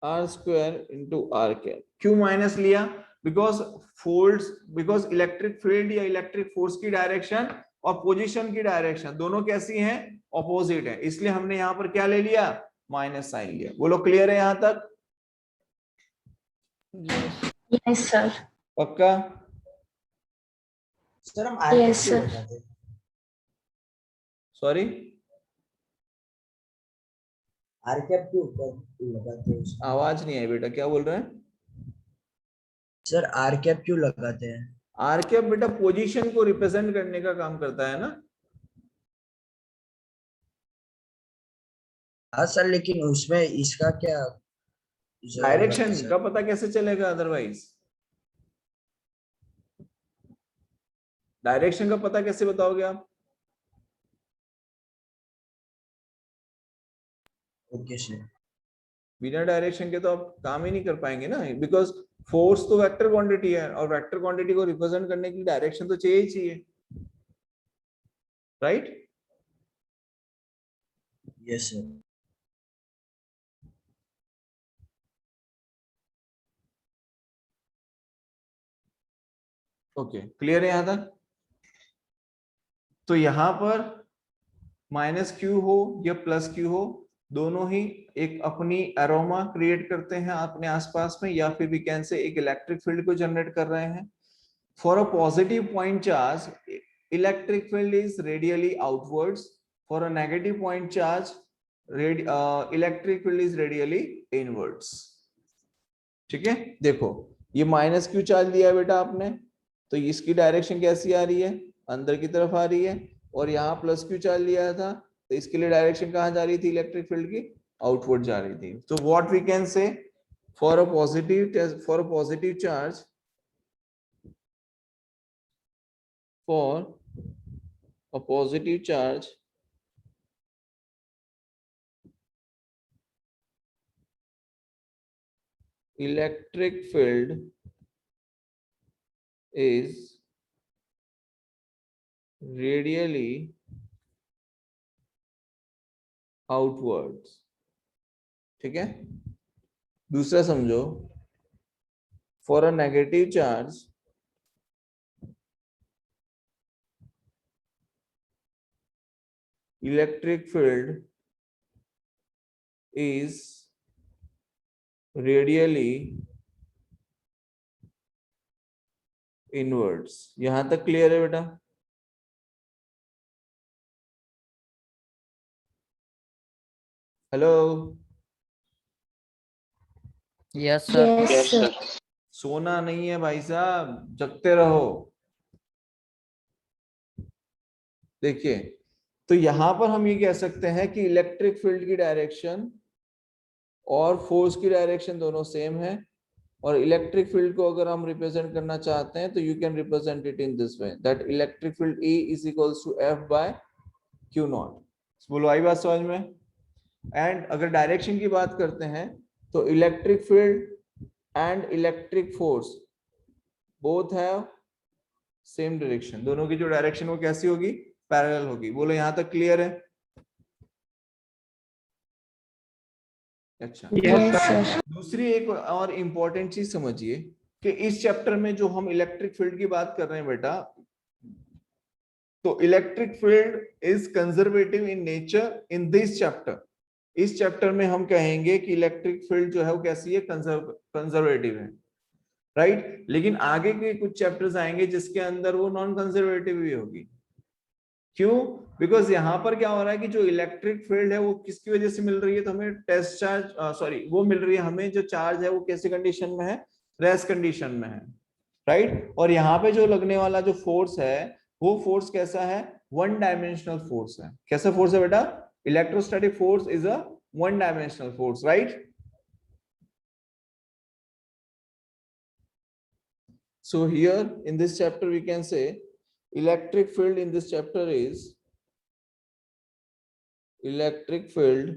R square into R cap. क्यों माइनस लिया, बिकॉज इलेक्ट्रिक फील्ड या इलेक्ट्रिक फोर्स की डायरेक्शन और पोजीशन की डायरेक्शन दोनों कैसी हैं, ऑपोजिट है, इसलिए हमने यहां पर क्या ले लिया, माइनस साइन लिया। बोलो क्लियर है यहां तक? यस। Yes, sir. पक्का? सर हम Yes, sir. Sorry, R cap क्यों लगाते हैं उसको? आवाज नहीं आई बेटा, क्या बोल रहे हैं? सर आर कैप क्यों लगाते हैं? आर कैप बेटा पोजीशन को रिप्रेजेंट करने का काम करता है ना। हाँ सर, लेकिन उसमें इसका क्या जरूरत है डायरेक्शन सर? का पता कैसे चलेगा अदरवाइज? डायरेक्शन का पता कैसे बताओगे आप? Okay sir. बिना डायरेक्शन के तो आप काम ही नहीं कर पाएंगे ना, बिकॉज फोर्स तो वेक्टर क्वांटिटी है और वेक्टर क्वांटिटी को रिप्रेजेंट करने के लिए डायरेक्शन तो चाहिए ही चाहिए, right? Yes sir. Okay, clear है यहां तक? तो यहां पर माइनस क्यू हो या प्लस क्यू हो, दोनों ही एक अपनी एरोमा क्रिएट करते हैं अपने आसपास में, या फिर वी कैन से एक इलेक्ट्रिक फील्ड को जनरेट कर रहे हैं। For a positive point charge electric field is radially outwards, for a negative point charge electric field is radially inwards. ठीक है, देखो ये माइनस क्यू चार्ज लिया है बेटा आपने, तो इसकी डायरेक्शन कैसी आ रही है? अंदर की तरफ आ रही है। और यहाँ प्लस क्यू चार्ज लिया था, तो इसके लिए डायरेक्शन कहाँ जा रही थी इलेक्ट्रिक फील्ड की? आउटवर्ड जा रही थी। तो what we can say, for a positive charge, for a positive charge electric field is radially outwards। ठीक है, दूसरा समझो, for a negative charge electric field is radially inwards। यहां तक क्लियर है बेटा? Hello, yes sir. Yes, sir. सोना नहीं है भाई साहब, जगते रहो। देखिए, तो यहां पर हम ये कह सकते हैं कि इलेक्ट्रिक फील्ड की डायरेक्शन और फोर्स की डायरेक्शन दोनों सेम है, और इलेक्ट्रिक फील्ड को अगर हम रिप्रेजेंट करना चाहते हैं तो you can represent it in this way, that electric field E is equals to F by Q naught. बोलो आई बात समझ में? एंड अगर डायरेक्शन की बात करते हैं तो electric field and electric force both have same direction, दोनों की जो डायरेक्शन वो कैसी होगी? पैरेलल होगी। बोलो यहां तक क्लियर है? अच्छा, Yes, sir. दूसरी एक और इम्पोर्टेंट चीज समझिए कि इस चैप्टर में जो हम इलेक्ट्रिक फील्ड की बात कर रहे हैं बेटा, तो electric field is conservative in nature in this chapter. इस चैप्टर में हम कहेंगे कि इलेक्ट्रिक फील्ड जो है वो कैसी है? कंजर्वेटिव है, राइट? लेकिन आगे के कुछ चैप्टर्स आएंगे जिसके अंदर वो नॉन कंजर्वेटिव भी होगी। क्यों? बिकॉज यहाँ पर क्या हो रहा है कि जो इलेक्ट्रिक फील्ड है वो किसकी वजह से मिल रही है? तो हमें टेस्ट चार्ज सॉरी वो मिल रही है हमें, जो चार्ज है वो कैसी कंडीशन में है? रेस्ट कंडीशन में है, राइट? और यहाँ पे जो लगने वाला जो फोर्स है वो फोर्स कैसा है? वन डायमेंशनल फोर्स है। कैसा फोर्स है बेटा? Electrostatic force is a one dimensional force, right? So here in this chapter we can say electric field in this chapter is electric field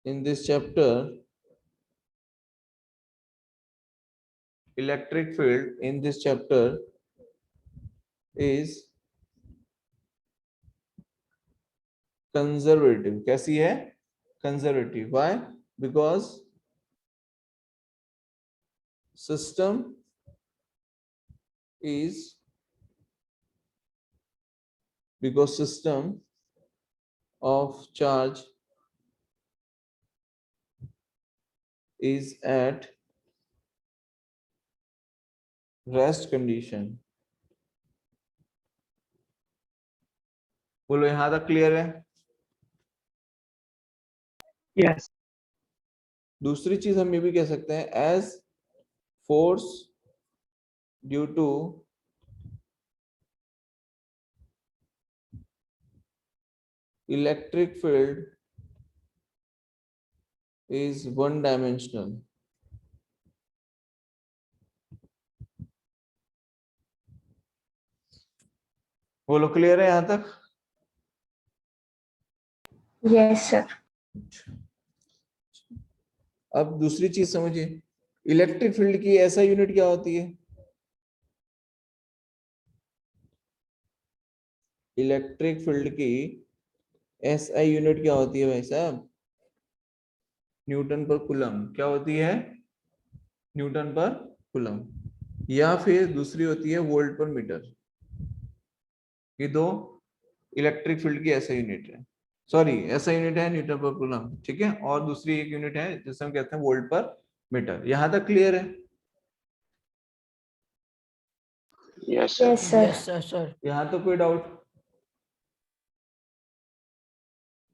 in this chapter electric field in this chapter is conservative। कैसी है? Conservative। Why? Because system is system of charge is at rest condition। बोलो यहां तक क्लियर है? Yes. दूसरी चीज हम ये भी कह सकते हैं, as force due to electric field is one dimensional. बोलो क्लियर है यहां तक? Yes, sir. अब दूसरी चीज समझिए, इलेक्ट्रिक फील्ड की ऐसा यूनिट क्या होती है? इलेक्ट्रिक फील्ड की एसआई यूनिट क्या होती है भाई साहब? न्यूटन पर कूलम। क्या होती है? न्यूटन पर कूलम। या फिर दूसरी होती है वोल्ट पर मीटर। ये दो इलेक्ट्रिक फील्ड की ऐसा यूनिट है, सॉरी ऐसा यूनिट है न्यूटन पर कूलम, ठीक है। और दूसरी एक यूनिट है जिसे हम कहते हैं वोल्ट पर मीटर। यहां तक क्लियर है? Yes, sir. Yes, sir. Yes, sir, sir. यहां तो कोई डाउट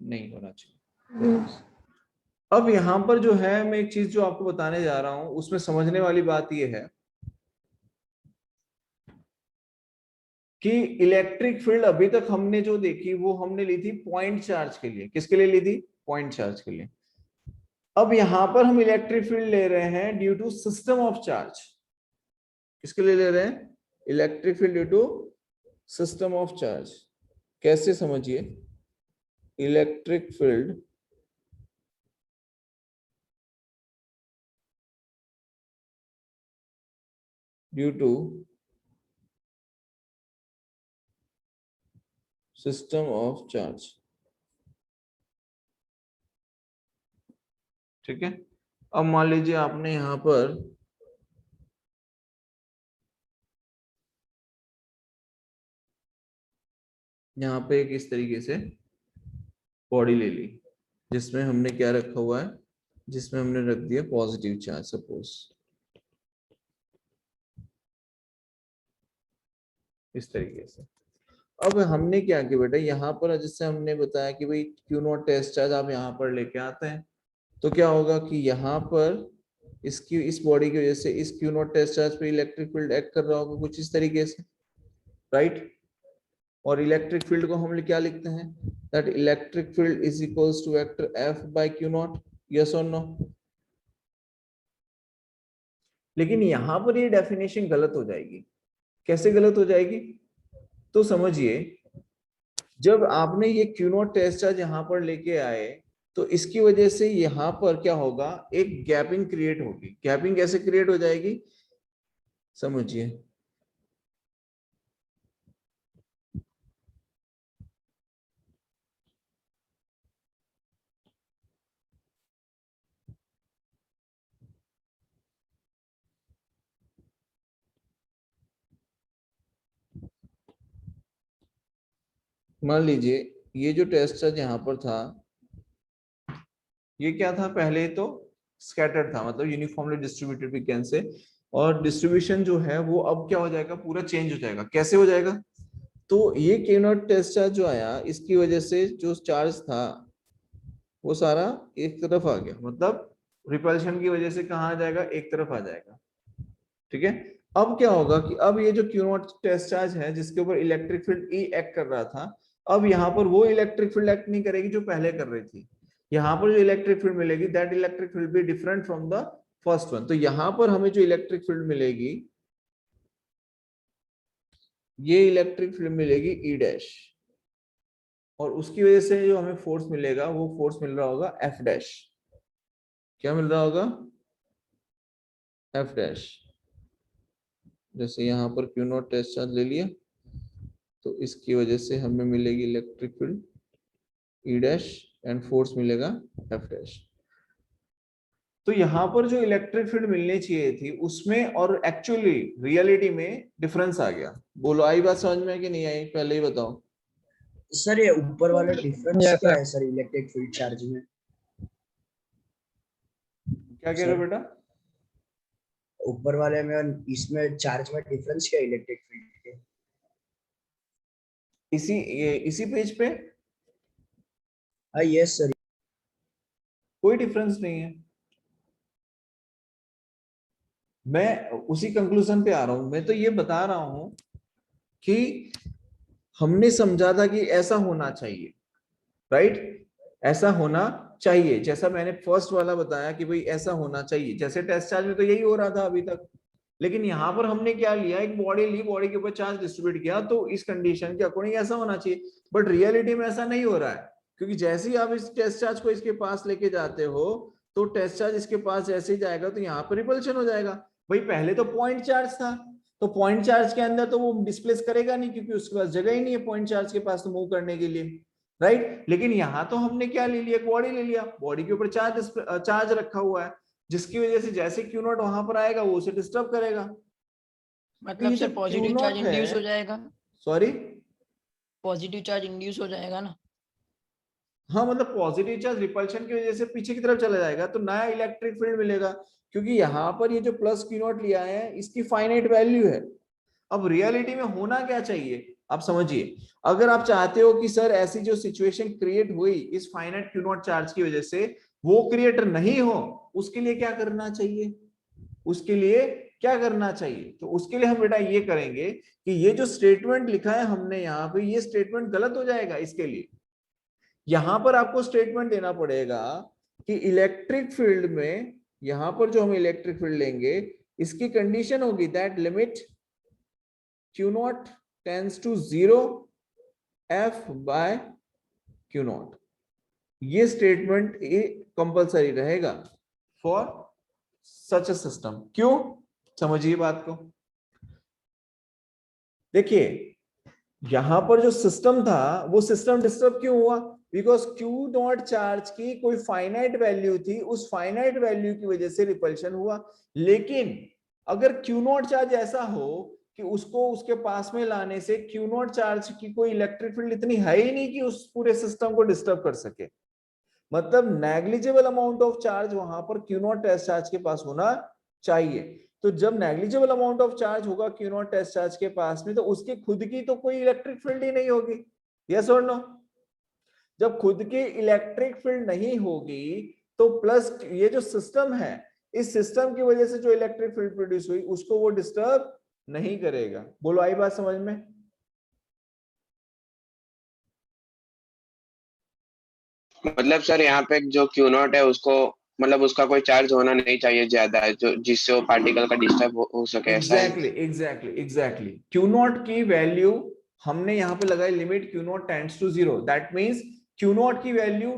नहीं होना चाहिए। Yes. अब यहां पर जो है, मैं एक चीज जो आपको बताने जा रहा हूं, उसमें समझने वाली बात यह है कि इलेक्ट्रिक फील्ड अभी तक हमने जो देखी वो हमने ली थी पॉइंट चार्ज के लिए। किसके लिए ली थी? पॉइंट चार्ज के लिए। अब यहां पर हम इलेक्ट्रिक फील्ड ले रहे हैं due to system of charge. किसके लिए ले रहे हैं? Electric field due to system of charge. कैसे समझिए, electric field due to system of charge, ठीक है। अब मान लीजिए आपने यहां पर पे एक इस तरीके से बॉडी ले ली, जिसमें हमने क्या रखा हुआ है? जिसमें हमने रख दिया पॉजिटिव चार्ज, सपोज इस तरीके से। अब हमने क्या किया बेटा, यहाँ पर जैसे हमने बताया कि भाई क्यू नॉट टेस्ट चार्ज आप यहाँ पर लेके आते हैं, तो क्या होगा कि यहाँ पर इसकी इस बॉडी की वजह से इस क्यू नॉट टेस्ट चार्ज पे इलेक्ट्रिक फील्ड एक्ट कर रहा होगा कुछ इस तरीके से, राइट। और इलेक्ट्रिक फील्ड को हम क्या लिखते हैं? That electric field is equals to vector F by Q naught. Yes और नो? लेकिन यहां पर ये डेफिनेशन गलत हो जाएगी। कैसे गलत हो जाएगी? तो समझिए, जब आपने ये क्यू नॉट टेस्ट चार्ज यहां पर लेके आए, तो इसकी वजह से यहां पर क्या होगा? एक गैपिंग क्रिएट होगी। गैपिंग कैसे क्रिएट हो जाएगी समझिए। मान लीजिए ये जो टेस्ट चार्ज यहाँ पर था, ये क्या था? पहले तो स्कैटर्ड था, मतलब यूनिफॉर्मली डिस्ट्रीब्यूटेड भी कैन से। और डिस्ट्रीब्यूशन जो है वो अब क्या हो जाएगा? पूरा चेंज हो जाएगा। कैसे हो जाएगा? तो ये क्यू नॉट टेस्ट चार्ज जो आया, इसकी वजह से जो चार्ज था वो सारा एक तरफ आ गया, मतलब रिपल्शन की वजह से कहाँ आ जाएगा? एक तरफ आ जाएगा, ठीक है। अब क्या होगा कि अब ये जो क्यू नॉट टेस्ट चार्ज है जिसके ऊपर इलेक्ट्रिक फील्ड ई एक्ट कर रहा था, अब यहाँ पर वो इलेक्ट्रिक फील्ड एक्ट नहीं करेगी जो पहले कर रही थी। यहाँ पर जो इलेक्ट्रिक फील्ड मिलेगी, that electric field be different from the first one. तो यहाँ पर हमें जो इलेक्ट्रिक फील्ड मिलेगी, ये इलेक्ट्रिक फील्ड मिलेगी ई डैश, और उसकी वजह से जो हमें फोर्स मिलेगा वो फोर्स मिल रहा होगा एफ डैश। क्या मिल रहा होगा? F dash. जैसे यहाँ पर क्यू नॉट टेस्ट चार्ज ले लिया, तो इसकी वजह से हमें मिलेगी electric field E dash and force मिलेगा एफ डैश। तो यहाँ पर जो इलेक्ट्रिक फील्ड मिलनी चाहिए थी उसमें और एक्चुअली रियलिटी में डिफरेंस आ गया। बोलो आई बात समझ में कि नहीं आई? पहले ही बताओ सर ये ऊपर वाला डिफरेंस क्या है सर इलेक्ट्रिक फील्ड चार्ज में? क्या कह रहे हो बेटा? ऊपर वाले में और इसमें चार्ज में डिफरेंस क्या है इलेक्ट्रिक फील्ड के? इसी पेज पे हाँ यस सर। कोई डिफरेंस नहीं है। मैं उसी कंक्लूजन पे आ रहा हूं। मैं तो ये बता रहा हूं कि हमने समझा था कि ऐसा होना चाहिए, राइट? ऐसा होना चाहिए, जैसा मैंने फर्स्ट वाला बताया कि भाई ऐसा होना चाहिए, जैसे टेस्ट चार्ज में तो यही हो रहा था अभी तक। लेकिन यहाँ पर हमने क्या लिया, एक बॉडी ली, बॉडी के ऊपर चार्ज डिस्ट्रीब्यूट किया, तो इस कंडीशन के अकॉर्डिंग ऐसा होना चाहिए। बट रियलिटी में ऐसा नहीं हो रहा है, क्योंकि जैसे ही आप इस टेस्ट चार्ज को इसके पास लेके जाते हो, तो टेस्ट चार्ज इसके पास जैसे ही जाएगा तो यहाँ पर रिपल्शन हो जाएगा। भाई पहले तो पॉइंट चार्ज था, तो पॉइंट चार्ज के अंदर तो वो डिस्प्लेस करेगा नहीं, क्योंकि उसके पास जगह ही नहीं है पॉइंट चार्ज के पास तो मूव करने के लिए, राइट? लेकिन यहाँ तो हमने क्या ले लिया, बॉडी ले लिया, बॉडी के ऊपर चार्ज रखा हुआ है, जिसकी वजह से जैसे क्यू नॉट वहां पर आएगा वो उसे डिस्टर्ब करेगा। मतलब ये सर जो पॉजिटिव Q0 चार्ज है, इंड्यूस हो जाएगा, सॉरी, पॉजिटिव चार्ज इंड्यूस हो जाएगा ना। हाँ मतलब पॉजिटिव चार्ज रिपल्शन की वजह से पीछे की तरफ चला जाएगा, तो नया इलेक्ट्रिक फील्ड मिलेगा, क्योंकि यहाँ पर ये जो प्लस क्यू नॉट लिया है इसकी फाइनाइट वैल्यू है। अब रियलिटी में होना क्या चाहिए आप समझिए, अगर आप चाहते हो कि सर ऐसी जो सिचुएशन क्रिएट हुई इस फाइनाइट क्यू नॉट चार्ज की वजह से वो क्रिएट नहीं हो, उसके लिए क्या करना चाहिए, उसके लिए क्या करना चाहिए? तो उसके लिए हम बेटा ये करेंगे कि ये जो स्टेटमेंट लिखा है हमने यहाँ पे, ये स्टेटमेंट गलत हो जाएगा। इसके लिए यहां पर आपको स्टेटमेंट देना पड़ेगा कि इलेक्ट्रिक फील्ड में, यहां पर जो हम इलेक्ट्रिक फील्ड लेंगे इसकी कंडीशन होगी that limit Q naught tends to 0 F by Q naught. ये स्टेटमेंट कंपलसरी रहेगा फॉर सच अ सिस्टम। क्यों, समझिए बात को। देखिए यहां पर जो सिस्टम था वो सिस्टम डिस्टर्ब क्यों हुआ, बिकॉज क्यू नॉट चार्ज की कोई फाइनाइट वैल्यू थी, उस फाइनाइट वैल्यू की वजह से रिपल्शन हुआ। लेकिन अगर क्यू नॉट चार्ज ऐसा हो कि उसको उसके पास में लाने से क्यू नॉट चार्ज की कोई इलेक्ट्रिक फील्ड इतनी है ही नहीं कि उस पूरे सिस्टम को डिस्टर्ब कर सके, मतलब नेग्लिजिबल अमाउंट ऑफ चार्ज वहां पर क्यू नॉट टेस्ट चार्ज के पास होना चाहिए। तो जब नेग्लिजिबल अमाउंट ऑफ चार्ज होगा क्यू नॉट टेस्ट चार्ज के पास में, तो उसकी खुद की तो कोई इलेक्ट्रिक फील्ड ही नहीं होगी, यस और नो? जब खुद की इलेक्ट्रिक फील्ड नहीं होगी तो प्लस ये जो सिस्टम है, इस सिस्टम की वजह से जो इलेक्ट्रिक फील्ड प्रोड्यूस हुई उसको वो डिस्टर्ब नहीं करेगा। बोलो आई बात समझ में? मतलब सर यहाँ पे जो क्यू नॉट है उसको मतलब उसका कोई चार्ज होना नहीं चाहिए ज्यादा है जो जिससे वो पार्टिकल का डिस्टर्ब हो सके, ऐसा है? एग्जैक्टली क्यू नॉट की वैल्यू हमने यहाँ पे लगाई limit Q naught tends to 0, that means Q naught की वैल्यू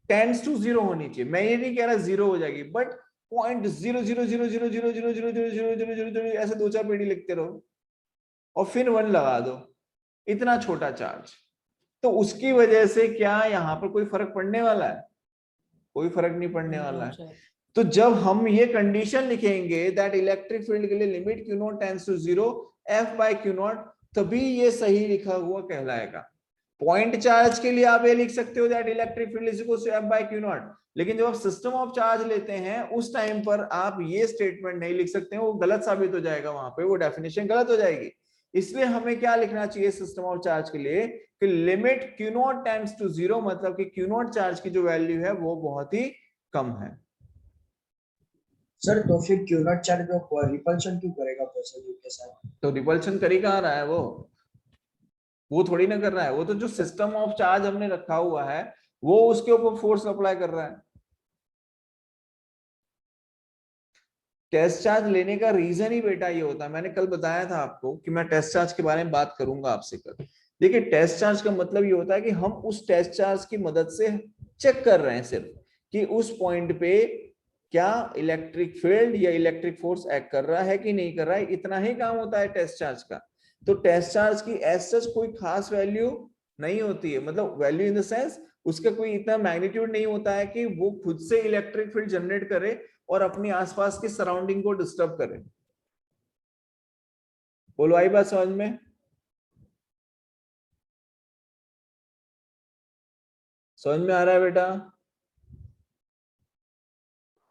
टेंड्स टू 0 होनी चाहिए। मैं ये नहीं कह रहा 0 हो जाएगी, बट 0.00000000000 ऐसे दो चार पेड़ी लिखते रहो और फिर 1 लगा दो, इतना छोटा चार्ज, तो उसकी वजह से क्या यहाँ पर कोई फर्क पड़ने वाला है? कोई फर्क नहीं पड़ने वाला है। तो जब हम ये कंडीशन लिखेंगे दैट इलेक्ट्रिक फील्ड के लिए limit Q naught tends to 0 F by Q naught, तभी ये सही लिखा हुआ कहलाएगा। पॉइंट चार्ज के लिए आप ये लिख सकते हो that electric field is equal to F by Q naught, लेकिन जब आप सिस्टम ऑफ चार्ज लेते हैं उस टाइम पर आप ये स्टेटमेंट नहीं लिख सकते, वो गलत साबित हो जाएगा, वहां पे वो डेफिनेशन गलत हो जाएगी। इसलिए हमें क्या लिखना चाहिए सिस्टम ऑफ चार्ज के लिए कि limit Q naught tends to 0, मतलब कि क्यू नॉट चार्ज की जो वैल्यू है वो बहुत ही कम है। सर तो फिर क्यू नॉट चार्ज को रिपल्शन क्यों करेगा पॉजिटिव के साथ? तो रिपल्शन कर ही कहाँ रहा है, वो थोड़ी ना कर रहा है, वो तो जो सिस्टम ऑफ चार्ज हमने रखा हुआ है वो उसके ऊपर फोर्स अप्लाई कर रहा है। टेस्ट चार्ज लेने का रीजन ही बेटा ये होता है, मैंने कल बताया था आपको कि मैं टेस्ट चार्ज के बारे में बात करूंगा आपसे कल। देखिए टेस्ट चार्ज का मतलब ये होता है कि हम उस टेस्ट चार्ज की मदद से चेक कर रहे हैं सिर्फ कि उस पॉइंट पे क्या इलेक्ट्रिक फील्ड या इलेक्ट्रिक फोर्स एक्ट कर रहा है कि नहीं कर रहा है, इतना ही काम होता है टेस्ट चार्ज का। तो टेस्ट चार्ज की एज सच कोई खास वैल्यू नहीं होती है, मतलब वैल्यू इन द सेंस उसका कोई इतना मैग्नीट्यूड नहीं होता है कि वो खुद से इलेक्ट्रिक फील्ड जनरेट करे और अपने आसपास की सराउंडिंग को डिस्टर्ब करे। बोलो आई बात समझ में? समझ में आ रहा है बेटा?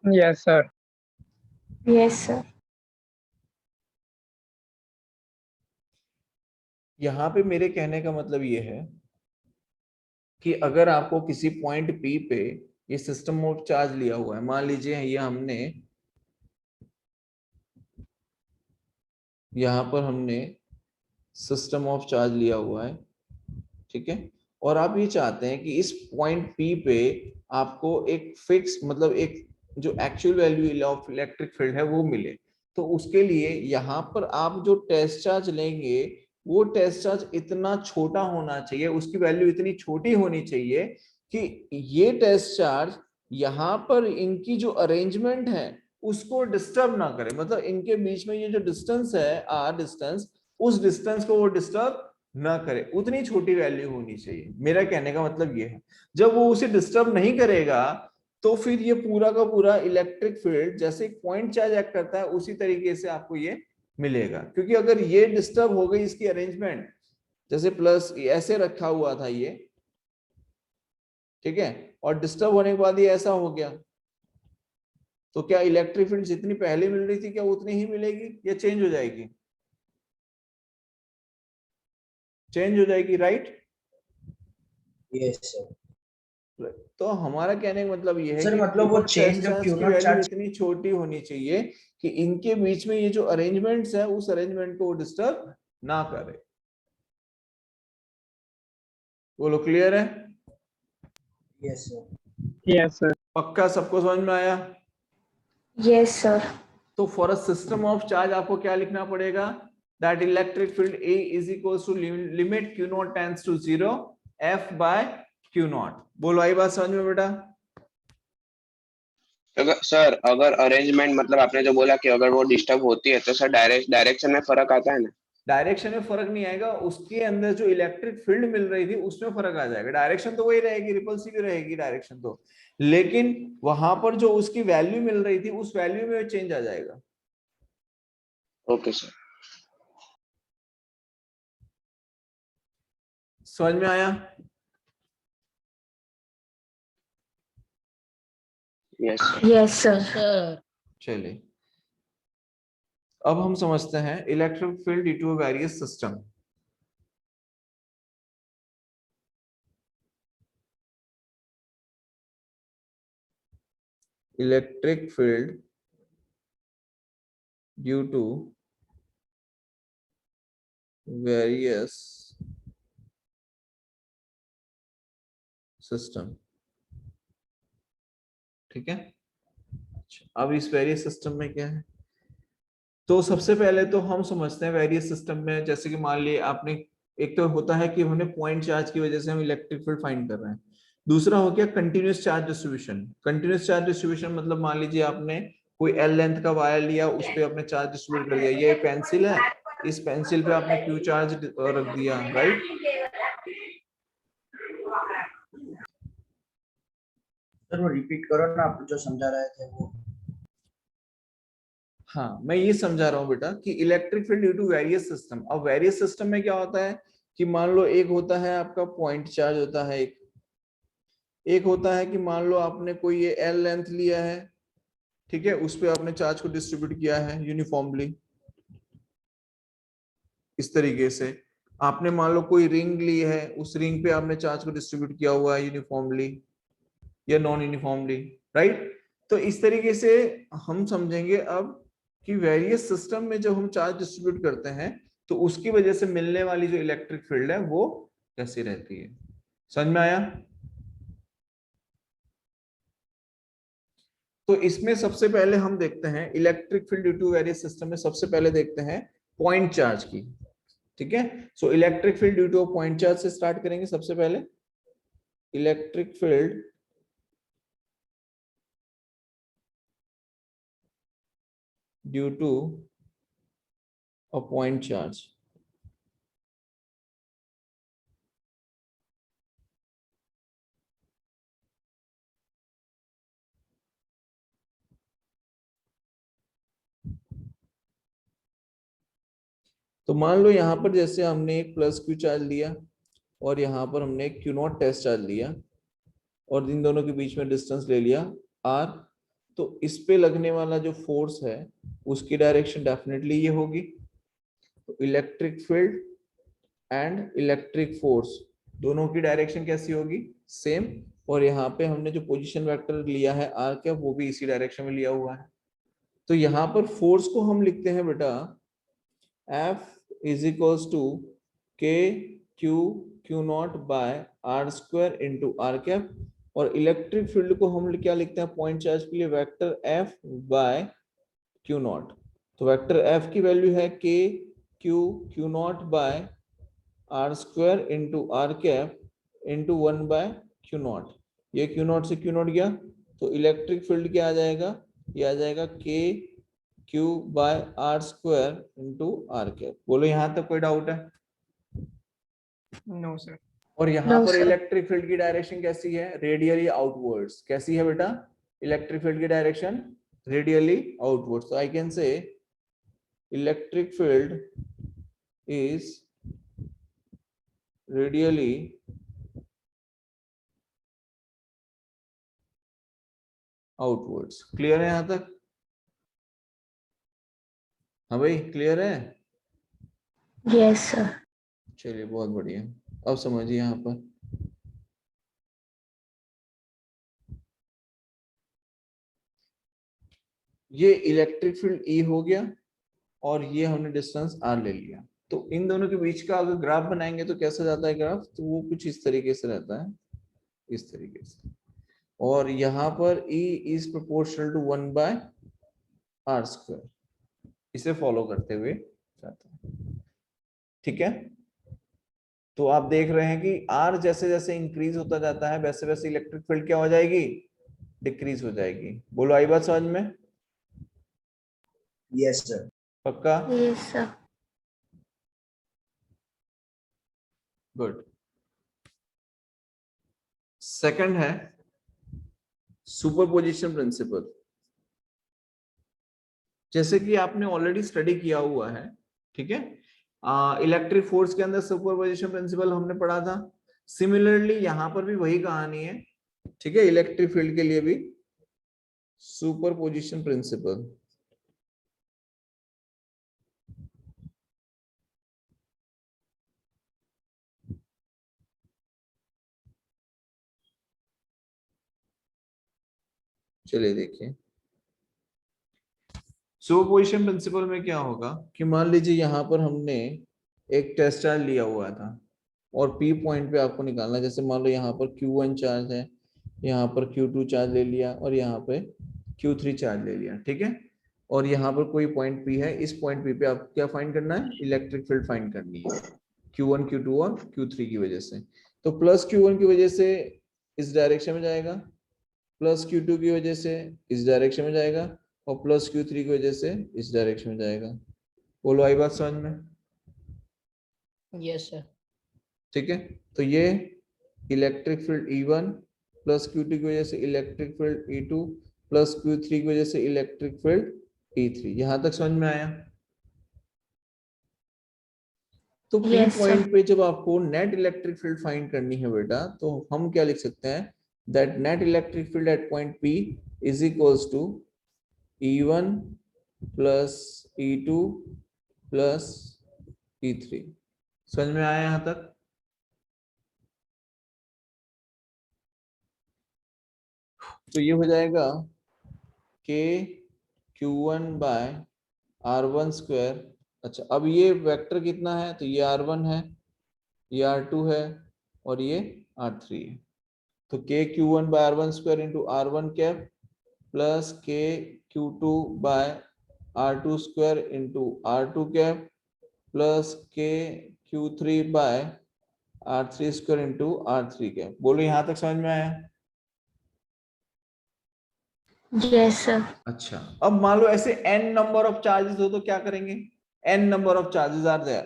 Yes sir. Yes, sir. यहां पे मेरे कहने का मतलब ये है कि अगर आपको किसी पॉइंट P पे ये सिस्टम ऑफ चार्ज लिया हुआ है, मान लीजिए ये हमने यहां पर हमने सिस्टम ऑफ चार्ज लिया हुआ है, ठीक है, और आप ये चाहते हैं कि इस पॉइंट P पे आपको एक फिक्स मतलब एक जो actual value of electric field है वो मिले। तो उसके लिए यहाँ पर आप जो टेस्ट चार्ज लेंगे वो टेस्ट चार्ज इतना छोटा होना चाहिए, उसकी वैल्यू इतनी छोटी होनी चाहिए कि ये टेस्ट चार्ज यहाँ पर इनकी जो अरेंजमेंट है उसको डिस्टर्ब ना करे। मतलब इनके बीच में ये जो डिस्टेंस है आर डिस्टेंस, उस डिस्टेंस को वो डिस्टर्ब ना करे, उतनी छोटी वैल्यू होनी चाहिए। मेरा कहने का मतलब ये है, जब वो उसे डिस्टर्ब नहीं करेगा तो फिर ये पूरा का पूरा इलेक्ट्रिक फील्ड जैसे एक पॉइंट चार्ज एक्ट करता है उसी तरीके से आपको ये मिलेगा। क्योंकि अगर ये डिस्टर्ब हो गई इसकी अरेंजमेंट, जैसे प्लस ऐसे रखा हुआ था ये, ठीक है, और डिस्टर्ब होने के बाद ये ऐसा हो गया, तो क्या इलेक्ट्रिक फील्ड जितनी पहले मिल रही थी क्या उतनी ही मिलेगी या चेंज हो जाएगी? चेंज हो जाएगी, राइट? Yes sir. तो हमारा कहने का मतलब ये है सर कि मतलब वो टेस्ट चेंज चार्ज ऑफ की क्यू नॉट वैल्यू चार्ज। इतनी छोटी होनी चाहिए कि इनके बीच में ये जो अरेंजमेंट्स है उस अरेंजमेंट को डिस्टर्ब ना करे। बोलो, क्लियर है? Yes sir. Yes, sir. पक्का सबको समझ में आया? Yes, sir. तो for a system of charge आपको क्या लिखना पड़ेगा? That electric field A is equals to limit Q naught tends to 0 F by Q naught. बोलो, आई बात समझ में बेटा? सर अगर अरेंजमेंट मतलब आपने जो बोला कि अगर वो डिस्टर्ब होती है तो सर डायरेक्शन में फर्क आता है ना? डायरेक्शन में फर्क नहीं आएगा, उसके अंदर जो इलेक्ट्रिक फील्ड मिल रही थी उसमें फर्क आ जाएगा। डायरेक्शन तो वही रहेगी, रिपल्सिव रहेगी डायरेक्शन तो, लेकिन वहां पर जो उसकी वैल्यू मिल रही थी उस वैल्यू में चेंज आ जाएगा। Okay sir. समझ में आया? Yes sir. Yes, sir. Sir चलिए, अब हम समझते हैं electric field due to various system. Electric field due to various system, ठीक है। अच्छा, अब इस वेरियस सिस्टम में क्या है? तो सबसे पहले तो हम समझते हैं वेरियस सिस्टम में, जैसे कि मान लिए आपने, एक तो होता है कि हमने पॉइंट चार्ज की वजह से हम इलेक्ट्रिक फील्ड फाइंड कर रहे हैं। दूसरा हो गया continuous charge distribution. Continuous charge distribution मतलब मान लीजिए आपने कोई एल लेंथ का वायर लिया, उस पर आपने चार्ज डिस्ट्रीब्यूट कर दिया। ये पेंसिल है, इस पेंसिल पे आपने क्यू चार्ज रख दिया, राइट? सर वो रिपीट करो ना, आप जो समझा रहे थे वो। हाँ, मैं ये समझा रहा हूँ बेटा कि electric field due to various system. अब वेरियस सिस्टम में क्या होता है कि मान लो एक होता है आपका पॉइंट चार्ज होता है, एक होता है कि मान लो आपने कोई ये एल लेंथ लिया है, ठीक है, उस पे आपने चार्ज को डिस्ट्रीब्यूट किया है यूनिफॉर्मली। इस तरीके से आपने मान लो कोई रिंग ली है, उस रिंग पे आपने चार्ज को डिस्ट्रीब्यूट किया हुआ है यूनिफॉर्मली या नॉन यूनिफॉर्मली, राइट? तो इस तरीके से हम समझेंगे अब कि वेरियस सिस्टम में जब हम चार्ज डिस्ट्रीब्यूट करते हैं तो उसकी वजह से मिलने वाली जो इलेक्ट्रिक फील्ड है वो कैसी रहती है। समझ में आया? तो इसमें सबसे पहले हम देखते हैं electric field due to various system में सबसे पहले देखते हैं पॉइंट चार्ज की, ठीक है। So electric field due to point charge से स्टार्ट करेंगे। सबसे पहले electric field due to a point charge. तो मान लो यहाँ पर जैसे हमने एक प्लस क्यू चार्ज लिया और यहाँ पर हमने एक क्यू नॉट टेस्ट चार्ज लिया और इन दोनों के बीच में डिस्टेंस ले लिया आर, तो इस पे लगने वाला जो फोर्स है उसकी डायरेक्शन डेफिनेटली ये होगी। तो electric field and electric force दोनों की डायरेक्शन कैसी होगी? सेम। और यहाँ पे हमने जो पोजीशन वेक्टर लिया है आर का, वो भी इसी डायरेक्शन में लिया हुआ है। तो यहाँ पर फोर्स को हम लिखते हैं बेटा F is equals to K Q naught by R square into R cap, और इलेक्ट्रिक फील्ड को हम क्या लिखते हैं पॉइंट चार्ज के लिए, vector F by Q naught. तो वेक्टर एफ की वैल्यू है K Q naught by R square into R cap into 1 by Q naught. ये क्यू नॉट से क्यू नॉट गया, तो इलेक्ट्रिक फील्ड क्या आ जाएगा, ये आ जाएगा K Q by R square into R cap. बोलो यहां तक कोई डाउट है? No sir. और यहाँ No, पर sir. इलेक्ट्रिक फील्ड की डायरेक्शन कैसी है, रेडियली आउटवर्ड्स। कैसी है बेटा इलेक्ट्रिक फील्ड की डायरेक्शन? Radially outwards. तो I can say electric field is radially outwards. Clear है यहां तक? हाँ भाई क्लियर है? Yes, sir. चलिए बहुत बढ़िया। अब समझिए यहाँ पर ये इलेक्ट्रिक फील्ड E हो गया और ये हमने डिस्टेंस R ले लिया। तो इन दोनों के बीच का अगर ग्राफ बनाएंगे तो कैसा जाता है ग्राफ, तो वो कुछ इस तरीके से रहता है, इस तरीके से। और यहाँ पर E is proportional to 1 by R square, इसे फॉलो करते हुए जाता है। ठीक है, तो आप देख रहे हैं कि R जैसे जैसे इंक्रीज होता जाता है वैसे वैसे इलेक्ट्रिक फील्ड क्या हो जाएगी, डिक्रीज हो जाएगी। बोलो आई बात समझ में? Yes sir. पक्का? Yes, sir. गुड। सेकंड है सुपरपोजिशन प्रिंसिपल। जैसे कि आपने ऑलरेडी स्टडी किया हुआ है, ठीक है, इलेक्ट्रिक फोर्स के अंदर सुपरपोजिशन प्रिंसिपल हमने पढ़ा था। सिमिलरली यहां पर भी वही कहानी है, ठीक है, इलेक्ट्रिक फील्ड के लिए भी सुपरपोजिशन प्रिंसिपल। चलिए देखिए, सुपरपोजिशन प्रिंसिपल में क्या होगा कि मान लीजिए यहां पर हमने एक टेस्ट चार्ज लिया हुआ था और पी पॉइंट पे आपको निकालना है। जैसे मान लो यहाँ पर Q1 चार्ज है, यहाँ पर Q2 चार्ज ले लिया और यहाँ पे Q3 चार्ज ले लिया, ठीक है। और यहाँ पर कोई पॉइंट P है, इस पॉइंट P पे आप क्या फाइंड करना है, इलेक्ट्रिक फील्ड फाइंड करनी है Q1 Q2 और Q3 की वजह से। तो प्लस Q1 की वजह से इस डायरेक्शन में जाएगा, प्लस Q2 की वजह से इस डायरेक्शन में जाएगा, और प्लस Q3 की वजह से इस डायरेक्शन में जाएगा। बोलो आई बात समझ में? Yes sir. ठीक है, तो ये electric field E1 plus Q2 की वजह से electric field E2 plus Q3 की वजह से इलेक्ट्रिक फील्ड E3। यहां तक समझ में आया? तो P Yes, sir. पॉइंट पे जब आपको नेट इलेक्ट्रिक फील्ड फाइंड करनी है बेटा, तो हम क्या लिख सकते हैं, that net electric field at point P is equals to E1 plus E2 plus E3। समझ में आया यहां तक? तो ये हो जाएगा K Q1 by R1 square. अच्छा, अब ये वेक्टर कितना है, तो ये R1 है, ये R2 है और ये R3 है। तो K Q1 by R1 square into R1 cap plus K Q2 by R2 square into R2 cap plus K Q3 by R3 square into R3 cap. बोलो यहां तक समझ में आया? Yes, sir. अच्छा, अब मान लो ऐसे n नंबर ऑफ चार्जेस हो तो क्या करेंगे, n number of charges are there,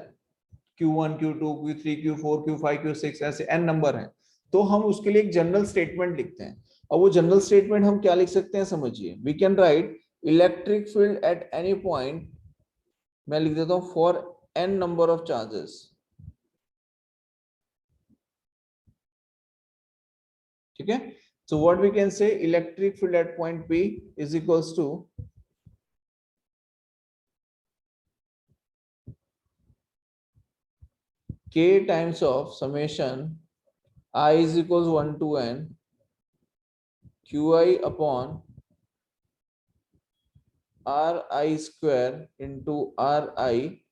Q1 Q2 Q3 Q4 Q5 Q6 ऐसे n नंबर हैं, तो हम उसके लिए एक जनरल स्टेटमेंट लिखते हैं। और वो जनरल स्टेटमेंट हम क्या लिख सकते हैं, समझिए, we can write electric field at any point, मैं लिख देता हूं for n number of charges, ठीक है। So what we can say, electric field at point P is equals to K times of summation I is equals 1 to n Qi upon Ri square into Ri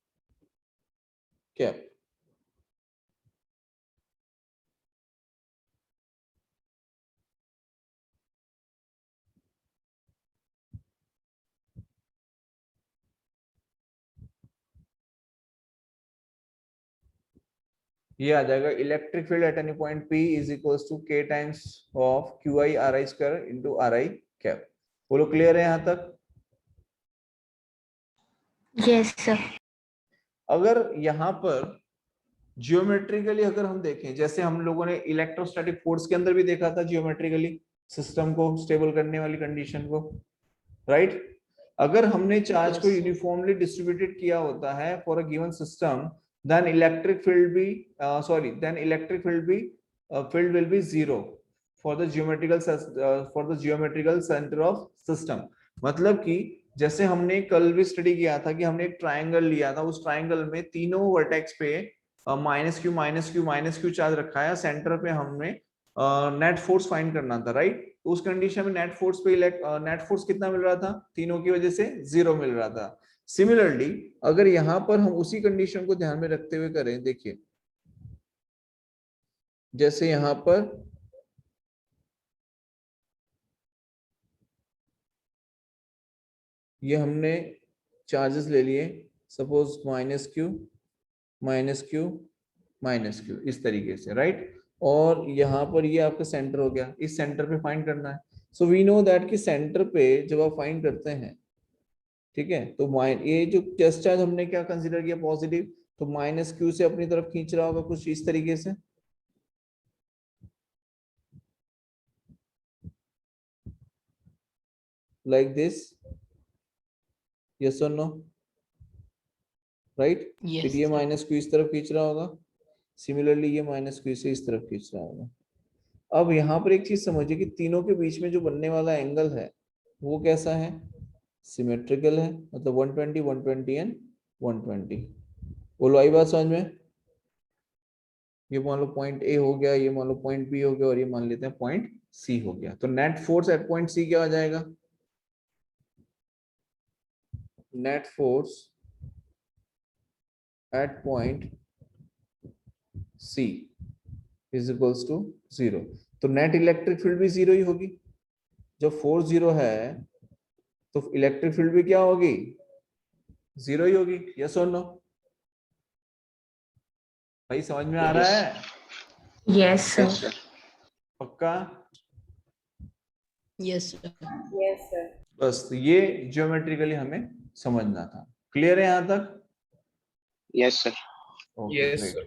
cap, ये आ जाएगा electric field at any point P is equals to K times of QI RI square into RI cap. बोलो क्लियर है यहाँ तक? Yes, sir. अगर यहाँ पर जियोमेट्रिकली अगर हम देखें, जैसे हम लोगों ने इलेक्ट्रोस्टैटिक फोर्स के अंदर भी देखा था जियोमेट्रिकली सिस्टम को स्टेबल करने वाली कंडीशन को, राइट? अगर हमने चार्ज को यूनिफॉर्मली डिस्ट्रीब्यूटेड किया होता है for a given system, then electric field be then electric field will be zero for the geometrical center of system। मतलब कि जैसे हमने कल भी स्टडी किया था कि हमने एक ट्रायंगल लिया था, उस ट्रायंगल में तीनों वर्टेक्स पे -q चार्ज रखा है, सेंटर पे हमने नेट फोर्स फाइंड करना था, राइट? तो उस कंडीशन में नेट फोर्स कितना मिल रहा था? तीनों की वजह से 0 मिल रहा था। सिमिलरली अगर यहां पर हम उसी कंडीशन को ध्यान में रखते हुए करें, देखिए जैसे यहां पर ये हमने चार्जेस ले लिए, सपोज -q इस तरीके से, राइट? और यहाँ पर ये आपका सेंटर हो गया, इस सेंटर पे फाइंड करना है। सो वी नो दैट कि सेंटर पे जब आप फाइंड करते हैं, ठीक है, तो ये जो टेस्ट चार्ज हमने क्या कंसीडर किया? पॉजिटिव, तो -q से अपनी तरफ खींच रहा होगा कुछ इस तरीके से, लाइक दिस, यस और नो, राइट? Yes, फिर ये sir. -q इस तरफ खींच रहा होगा, सिमिलरली ये -q से इस तरफ खींच रहा होगा। अब यहाँ पर एक चीज समझिए कि तीनों के बीच में जो बनने वाला एंगल है वो कैसा है? सिमेट्रिकल है, मतलब 120 120 एंड 120। बोलो आई बात समझ में? ये मान लो पॉइंट ए हो गया, ये मान लो पॉइंट बी हो गया, और ये मान लेते हैं पॉइंट सी हो गया। तो net force at point C क्या आ जाएगा? Net force at point C is equals to 0। तो नेट इलेक्ट्रिक फील्ड भी 0 ही होगी। जब फोर्स 0 है तो इलेक्ट्रिक फील्ड भी क्या होगी? 0 ही होगी। यस और नो? भाई समझ में आ रहा है? Yes, sir. Yes, sir. पक्का? Yes, sir. Yes, sir. बस तो ये जियोमेट्रिकली हमें समझना था। क्लियर है यहाँ तक? Yes, sir. Okay, Yes, great. sir.